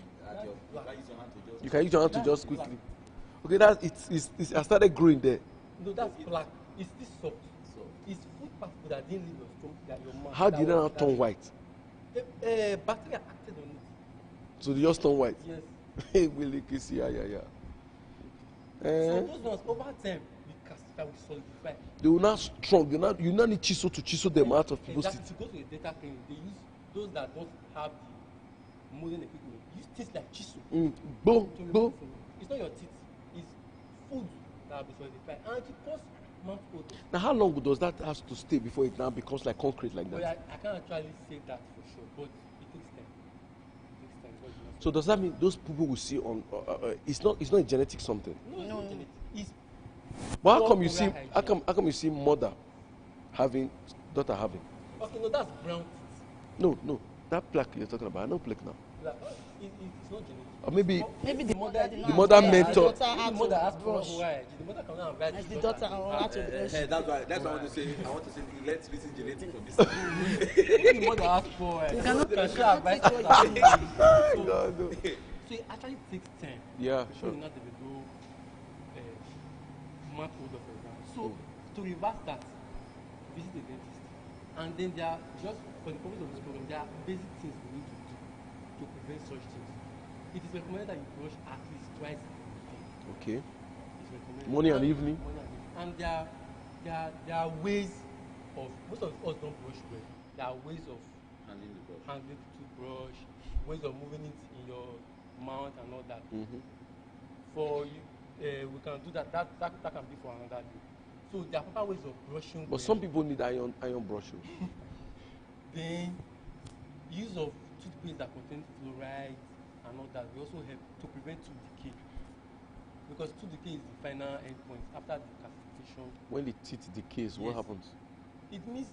S1: You can use your hand to just quickly. Okay, it's I started growing there.
S3: No, that's plaque. It's this soft. It's food particle that didn't leave your stomach, that your mouth.
S1: How did it now turn white?
S3: The bacteria acted on it.
S1: So they just turn white.
S3: Yes.
S1: Hey, Willie, yeah.
S3: So those ones over time we calcify, we solidify.
S1: They will now strong. You now need chisel to chisel them out of people's
S3: Exactly.
S1: teeth.
S3: If you go to a data clinic, they use those that don't have the modern equipment. Use things like chisel.
S1: Boom,
S3: to remove
S1: boom.
S3: from it. It's not your teeth. It's food that will be solidified, and it causes mouth odor.
S1: Now, how long does that have to stay before it now becomes like concrete like
S3: But
S1: that?
S3: I can't actually say that for sure, but it takes time. It takes time. Because you know,
S1: So does that mean those people will see on? It's not a genetic something.
S3: no, it's not genetic. It's
S1: But how
S3: Poor
S1: come you
S3: oral
S1: see?
S3: hygiene.
S1: How come you see mother having, daughter having?
S3: okay. No, that's brown teeth.
S1: No, that plaque you're talking about. I know plaque now.
S3: Like, it's not genetic.
S1: Or maybe
S2: Maybe the mother did not
S1: the mother
S2: advise
S1: mentor-
S2: the daughter how
S3: The mother has
S2: to
S3: poor
S2: brush.
S3: oral hygiene. The mother cannot advise
S2: As the daughter how to brush.
S4: That's why I want to say let's reason genetic from this.
S3: If the mother has poor oral hygiene,
S2: cannot-
S3: can
S2: you
S3: she
S2: cannot
S3: advise
S2: teach
S3: her
S2: what
S3: to
S2: you
S3: do?
S1: God, no.
S3: So it actually takes time.
S1: Yeah,
S3: Before
S1: sure.
S3: you not develop mouth odor, for example. So to reverse that, visit the dentist, and then there are just for the purpose of this program, there are basic things we need to do to prevent such things. It is recommended that you brush at least twice a day.
S1: Okay.
S3: It's recommended.
S1: Morning and evening.
S3: Morning and evening. And there are ways of, most of us don't brush well. There are ways of handling the toothbrush, ways of moving it in your mouth and all that.
S1: Mm-hmm.
S3: For you, we can do that. That can be for another day. So there are proper ways of brushing.
S1: But some people need iron brush.
S3: Then use of toothpaste that contains fluoride and all that will also help to prevent tooth decay. Because tooth decay is the final endpoint after the calcification.
S1: When the teeth decays, what happens?
S3: It means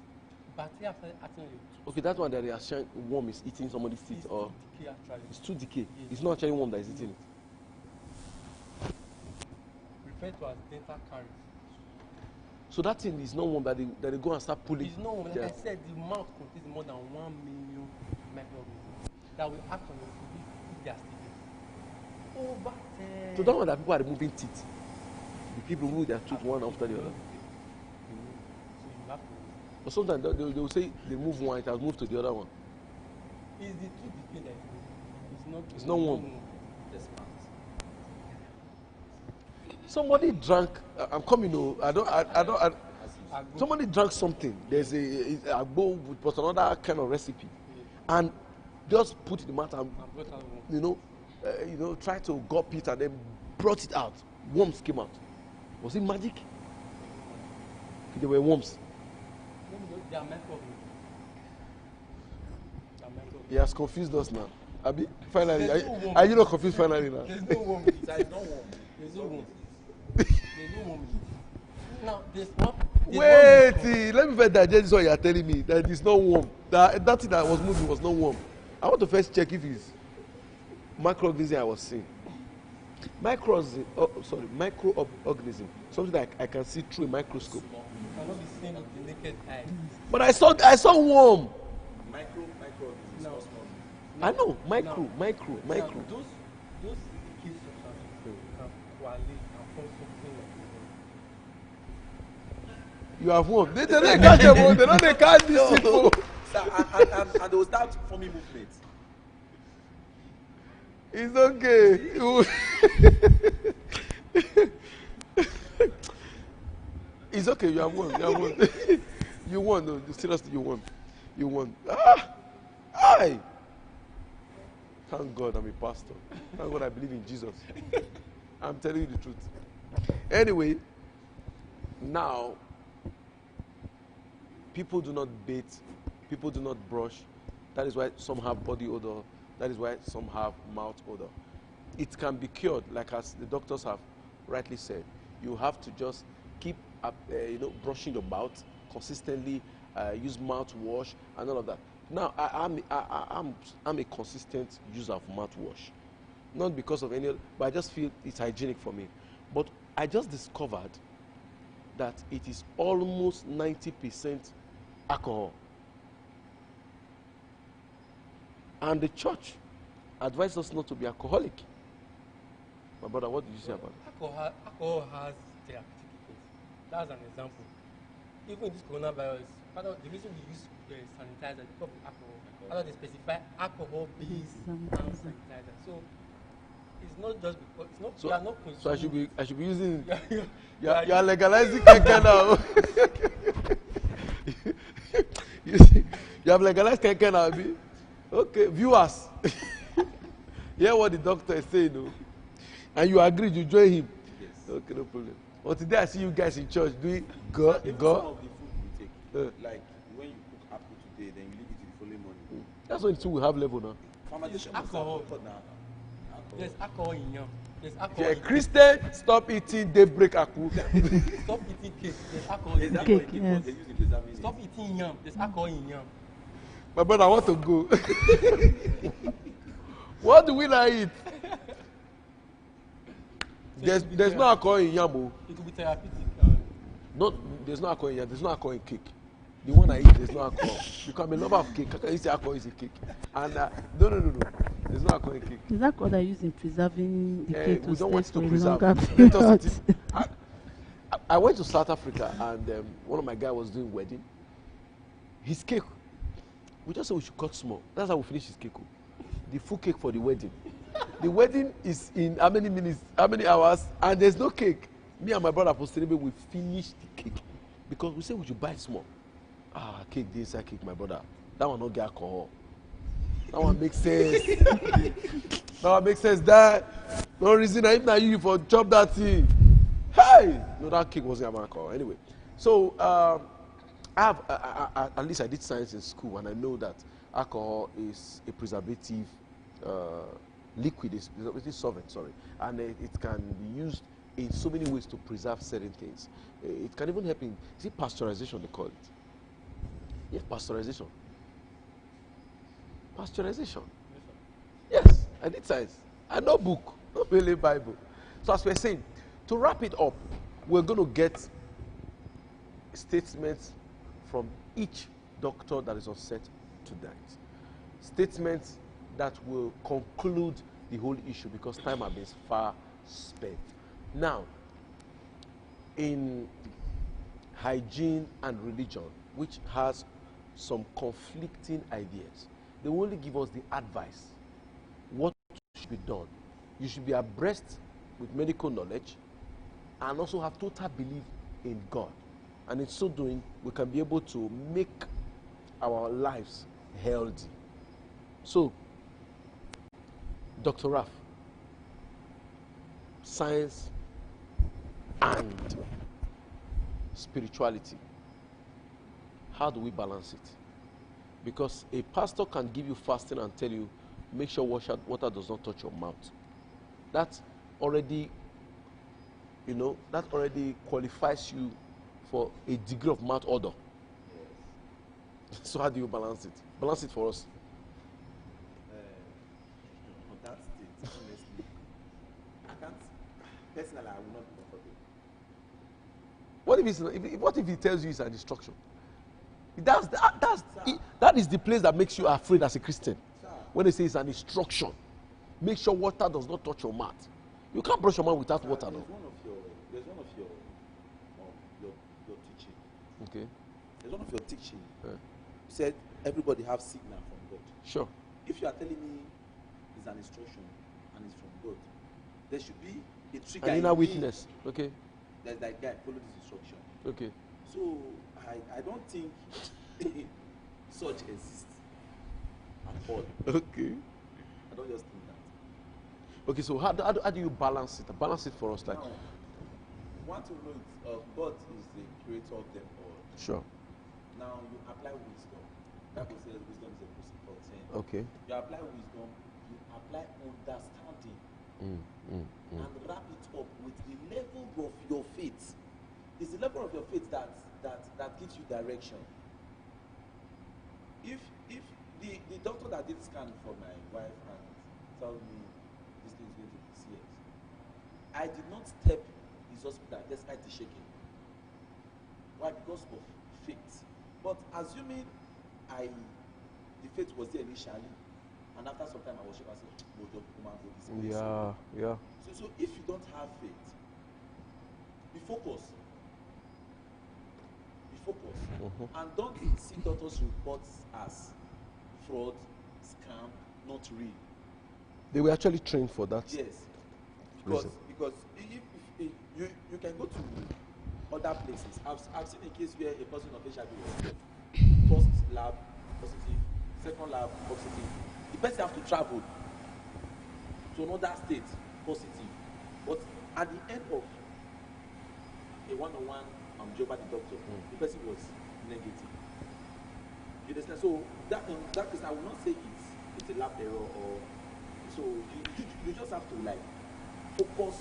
S3: bacteria after acting on your tooth.
S1: Okay, that one that they are showing worm is eating somebody's teeth, or
S3: Decay actually.
S1: it's tooth decay.
S3: Yes.
S1: It's not actually worm that is eating it.
S3: Referred to as dental caries.
S1: So that thing is not one that they go and start pulling.
S3: It's not, like
S1: Yeah.
S3: I said, the mouth contains more than 1 million microorganisms that will act on your teeth if they are still there. Over 10.
S1: So that one that people are removing teeth. The people remove their tooth one after the other.
S3: So you have to.
S1: But sometimes they will say they move one, it has moved to the other one.
S3: It's the tooth decay that is moving.
S1: It's not one.
S3: That's smart.
S1: Somebody drank. I'm coming. No, I don't. Somebody drank something. There's a bowl with another kind of recipe, and just put it in the mouth and try to gulp it and then brought it out. Worms came out. Was it magic? There were worms.
S3: They are microorganisms.
S1: He has confused us now. Abi, finally,
S3: There's no worm.
S1: are you not confused finally now?
S3: There's no worm.
S4: There's no worm.
S3: There's no worm. There's no worm. Now, there's one.
S1: Wait, let me first digest what you are telling me. That it's not warm. That thing that was moving was not warm. I want to first check if it's microorganism I was seeing. Microorganism, something that I can see through a microscope.
S3: Cannot be seen with the naked eye.
S1: But I saw worm.
S4: Microorganisms.
S3: Now,
S1: I know, micro.
S3: Now, those key substances can coalesce and form something like
S1: You have worm. They don't catch them. They don't catch these people.
S4: And they will start forming movements.
S1: It's okay. It's okay. You have won. You have won. You won. No, seriously, you won. You won. Aye. Thank God I'm a pastor. Thank God I believe in Jesus. I'm telling you the truth. Anyway, now people do not bathe. People do not brush. That is why some have body odor. That is why some have mouth odor. It can be cured, like as the doctors have rightly said. You have to just keep, brushing your mouth consistently. Use mouthwash and all of that. Now, I'm a consistent user of mouthwash, not because of any, but I just feel it's hygienic for me. But I just discovered that it is almost 90% alcohol. And the church advised us not to be alcoholic. My brother, what did you say about it?
S3: Alcohol has therapeutic effects. That's an example. Even in this coronavirus, the reason we use sanitizer because of alcohol. How they specify alcohol-based hand sanitizer. So it's not just because it's not.
S1: So,
S3: we are not consuming.
S1: so I should be using. You
S3: Yeah.
S1: are legalizing keke now. You have legalized keke now, Abi. Okay, viewers. Hear what the doctor is saying, no? And you agree, you join him.
S4: Yes.
S1: Okay, no problem. But today I see you guys in church doing
S4: Even some of the food we take, like when you cook apple today, then you leave it to the following morning.
S1: That's when two will have level now.
S4: Fermentation
S3: alcohol.
S4: now.
S3: There's alcohol in yam. There's
S1: If
S3: alcohol.
S1: you're a
S3: in
S1: Christian, stop eating daybreak aku.
S3: Stop eating cake. There's alcohol in
S4: There's
S3: yam.
S4: alcohol in cake, but they use the preserving.
S3: Stop eating yam. There's alcohol in yam.
S1: My brother, I want to go. What do we not eat? There's no alcohol in yam. Oh.
S3: It will be therapeutic.
S1: There's no alcohol in yam. There's no alcohol in cake. The one I eat, there's no alcohol. You can be a lover of cake. How can you say alcohol is a cake? And no. There's no alcohol in cake.
S2: Is that what I use in preserving the cake
S1: We
S2: to
S1: don't
S2: stay
S1: want
S2: for
S1: to
S2: a
S1: preserve.
S2: longer
S1: Let us
S2: period?
S1: eat it. I went to South Africa and one of my guys was doing wedding. His cake, we just said we should cut small. That's how we finish his cake. Oh. the full cake for the wedding. The wedding is in how many minutes, how many hours, and there's no cake. Me and my brother Posteribe, we finished the cake because we said we should buy small. Cake, this inside cake, my brother. That one not get alcohol. That one makes sense. That one makes sense. That no reason. If not you for chop that thing. Hey, no, that cake wasn't alcohol. Anyway, so I have at least I did science in school, and I know that alcohol is a preservative liquid, is preservative solvent. Sorry, and it can be used in so many ways to preserve certain things. It can even help in, is it pasteurization they call it? Yes, pasteurization. Pasteurization. Yes, I did science. I know book, not really Bible. So as we're saying, to wrap it up, we're going to get statements from each doctor that is on set tonight. Statements that will conclude the whole issue because time has been far spent. Now, in hygiene and religion, which has some conflicting ideas, they will only give us the advice, what should be done. You should be abreast with medical knowledge and also have total belief in God. And in so doing, we can be able to make our lives healthy. So, Dr. Raf, science and spirituality, how do we balance it? Because a pastor can give you fasting and tell you, make sure water does not touch your mouth. That already, that already qualifies you for a degree of mouth odor. Yes. So how do you balance it? Balance it for us.
S4: On that state, honestly, I can't, personally, I will not be comfortable.
S1: What if he tells you it's an instruction? That is the place that makes you afraid as a Christian.
S4: Sir.
S1: When they say it's an instruction, make sure water does not touch your mouth. You can't brush your mouth without water, no.
S4: There's one of your teaching.
S1: Okay.
S4: There's one of your teaching. You said everybody have signal from God.
S1: Sure.
S4: If you are telling me it's an instruction and it's from God, there should be a trigger.
S1: An inner witness. Okay.
S4: There's that guy, follow this instruction.
S1: Okay.
S4: So I don't think such exists at all.
S1: Okay.
S4: I don't just think that.
S1: Okay, so how do you balance it? Balance it for us, like.
S4: Now, want to know God is the creator of them all.
S1: Sure.
S4: Now you apply wisdom. Bible says wisdom is a principal thing.
S1: Okay.
S4: You apply wisdom, you apply understanding, and wrap it up with the level of your faith. It's the level of your faith that gives you direction. If the doctor that did scan for my wife and told me this thing is going to be serious, I did not step his hospital despite the shaking. Why? Because of faith. But assuming the faith was there initially, and after some time I was shaking, I said, "No, just come and go this place."
S1: Yeah.
S4: So if you don't have faith, be focused. And don't see doctors' reports as fraud, scam, not real.
S1: They were actually trained for that.
S4: Yes, because if you can go to other places. I've seen a case where a person of HIV was first lab positive, second lab positive. The person has to travel to another state positive, but at the end of a one-on-one job at the doctor, the person was negative. You understand? So that case, I will not say it's a lab error or so. You just have to focus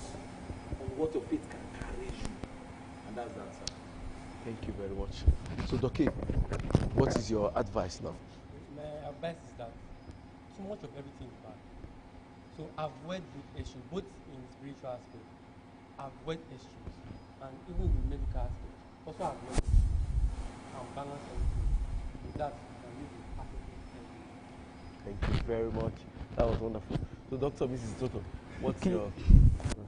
S4: on what your faith can carry you, and that's that, sir.
S1: Thank you very much. So, Doki, what is your advice now?
S3: My advice is that too much of everything is bad. So avoid the issue, both in spiritual aspect, avoid issues, and even in medical aspect. Also avoid it and balance everything. With that, you can live a perfect life.
S1: Thank you very much. That was wonderful. So, Dr. Mrs. Toto, what's your...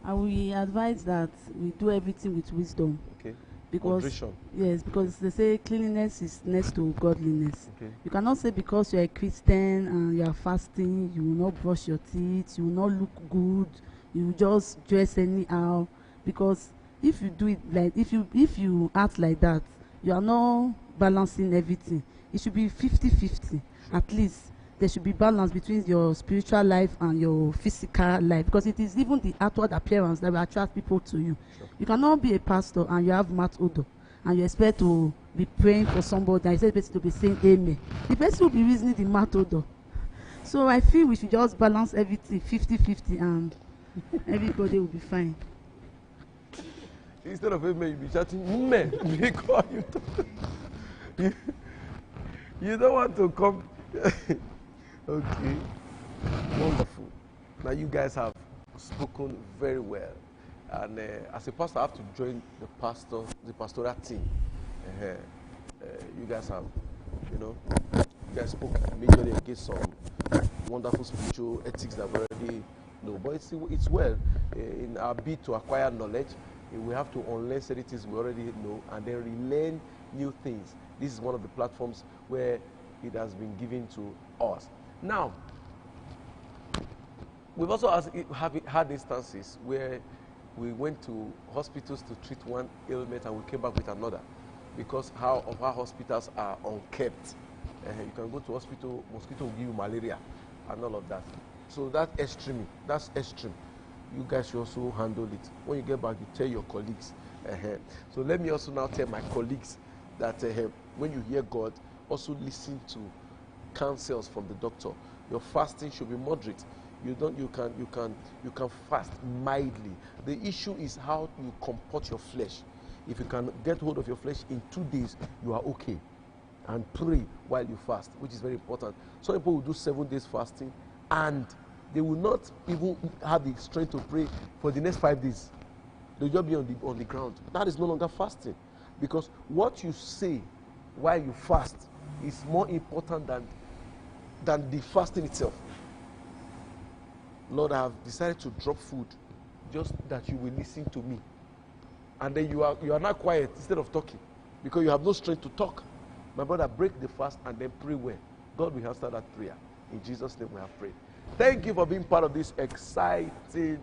S2: I will advise that we do everything with wisdom.
S1: Okay.
S2: because
S1: Moderation.
S2: yes, because they say cleanliness is next to godliness.
S1: Okay.
S2: You cannot say because you're a Christian and you are fasting, you will not brush your teeth, you will not look good, you will just dress anyhow. Because if you do it like if you act like that, you are not balancing everything. It should be 50-50 at least. There should be balance between your spiritual life and your physical life, because it is even the outward appearance that will attract people to you.
S1: Sure.
S2: You cannot be a pastor and you have mouth odor and you expect to be praying for somebody and you expect to be saying amen. The person will be reasoning the mouth odor. So I feel we should just balance everything 50-50 and everybody will be fine.
S1: Instead of amen, you be shouting men because you don't want to come. Okay, wonderful. Now you guys have spoken very well, and as a pastor, I have to join the pastoral team. You guys have, you guys spoke majorly against some wonderful spiritual ethics that we already know. But it's well in our bid to acquire knowledge. We have to unlearn certain things we already know and then relearn new things. This is one of the platforms where it has been given to us. Now, we've also had instances where we went to hospitals to treat one ailment and we came back with another because how our hospitals are unkept. You can go to hospital, mosquito will give you malaria and all of that. So that's extreme. You guys should also handle it. When you get back, you tell your colleagues. So let me also now tell my colleagues that when you hear God, also listen to counsels from the doctor. Your fasting should be moderate. You can fast mildly. The issue is how you comport your flesh. If you can get hold of your flesh in 2 days, you are okay. And pray while you fast, which is very important. Some people will do 7 days fasting and they will not even have the strength to pray for the next 5 days. They'll just be on the ground. That is no longer fasting, because what you say while you fast is more important than the fasting itself. Lord, I have decided to drop food just that you will listen to me. And then you are not quiet instead of talking because you have no strength to talk. My brother, break the fast and then pray well. God will answer that prayer. In Jesus' name we have prayed. Thank you for being part of this exciting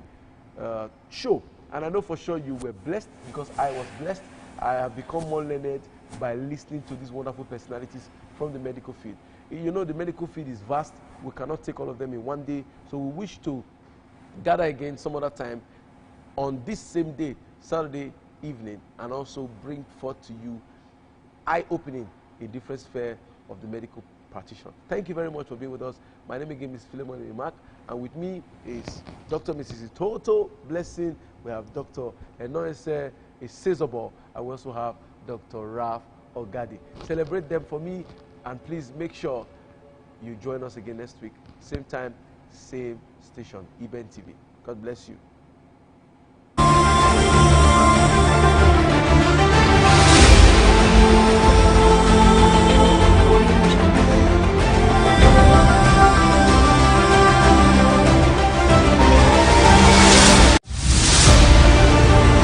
S1: show. And I know for sure you were blessed because I was blessed. I have become more learned by listening to these wonderful personalities from the medical field. You know, the medical field is vast. We cannot take all of them in one day. So we wish to gather again some other time on this same day, Saturday evening, and also bring forth to you eye-opening a different sphere of the medical practitioner. Thank you very much for being with us. My name again is Philemon Remark, and with me is Dr. Mrs. Toto Blessing. We have Dr. Enoese Isezobor, and we also have Dr. Raf Ogadi. Celebrate them for me, and please make sure you join us again next week. Same time, same station, Iben TV. God bless you.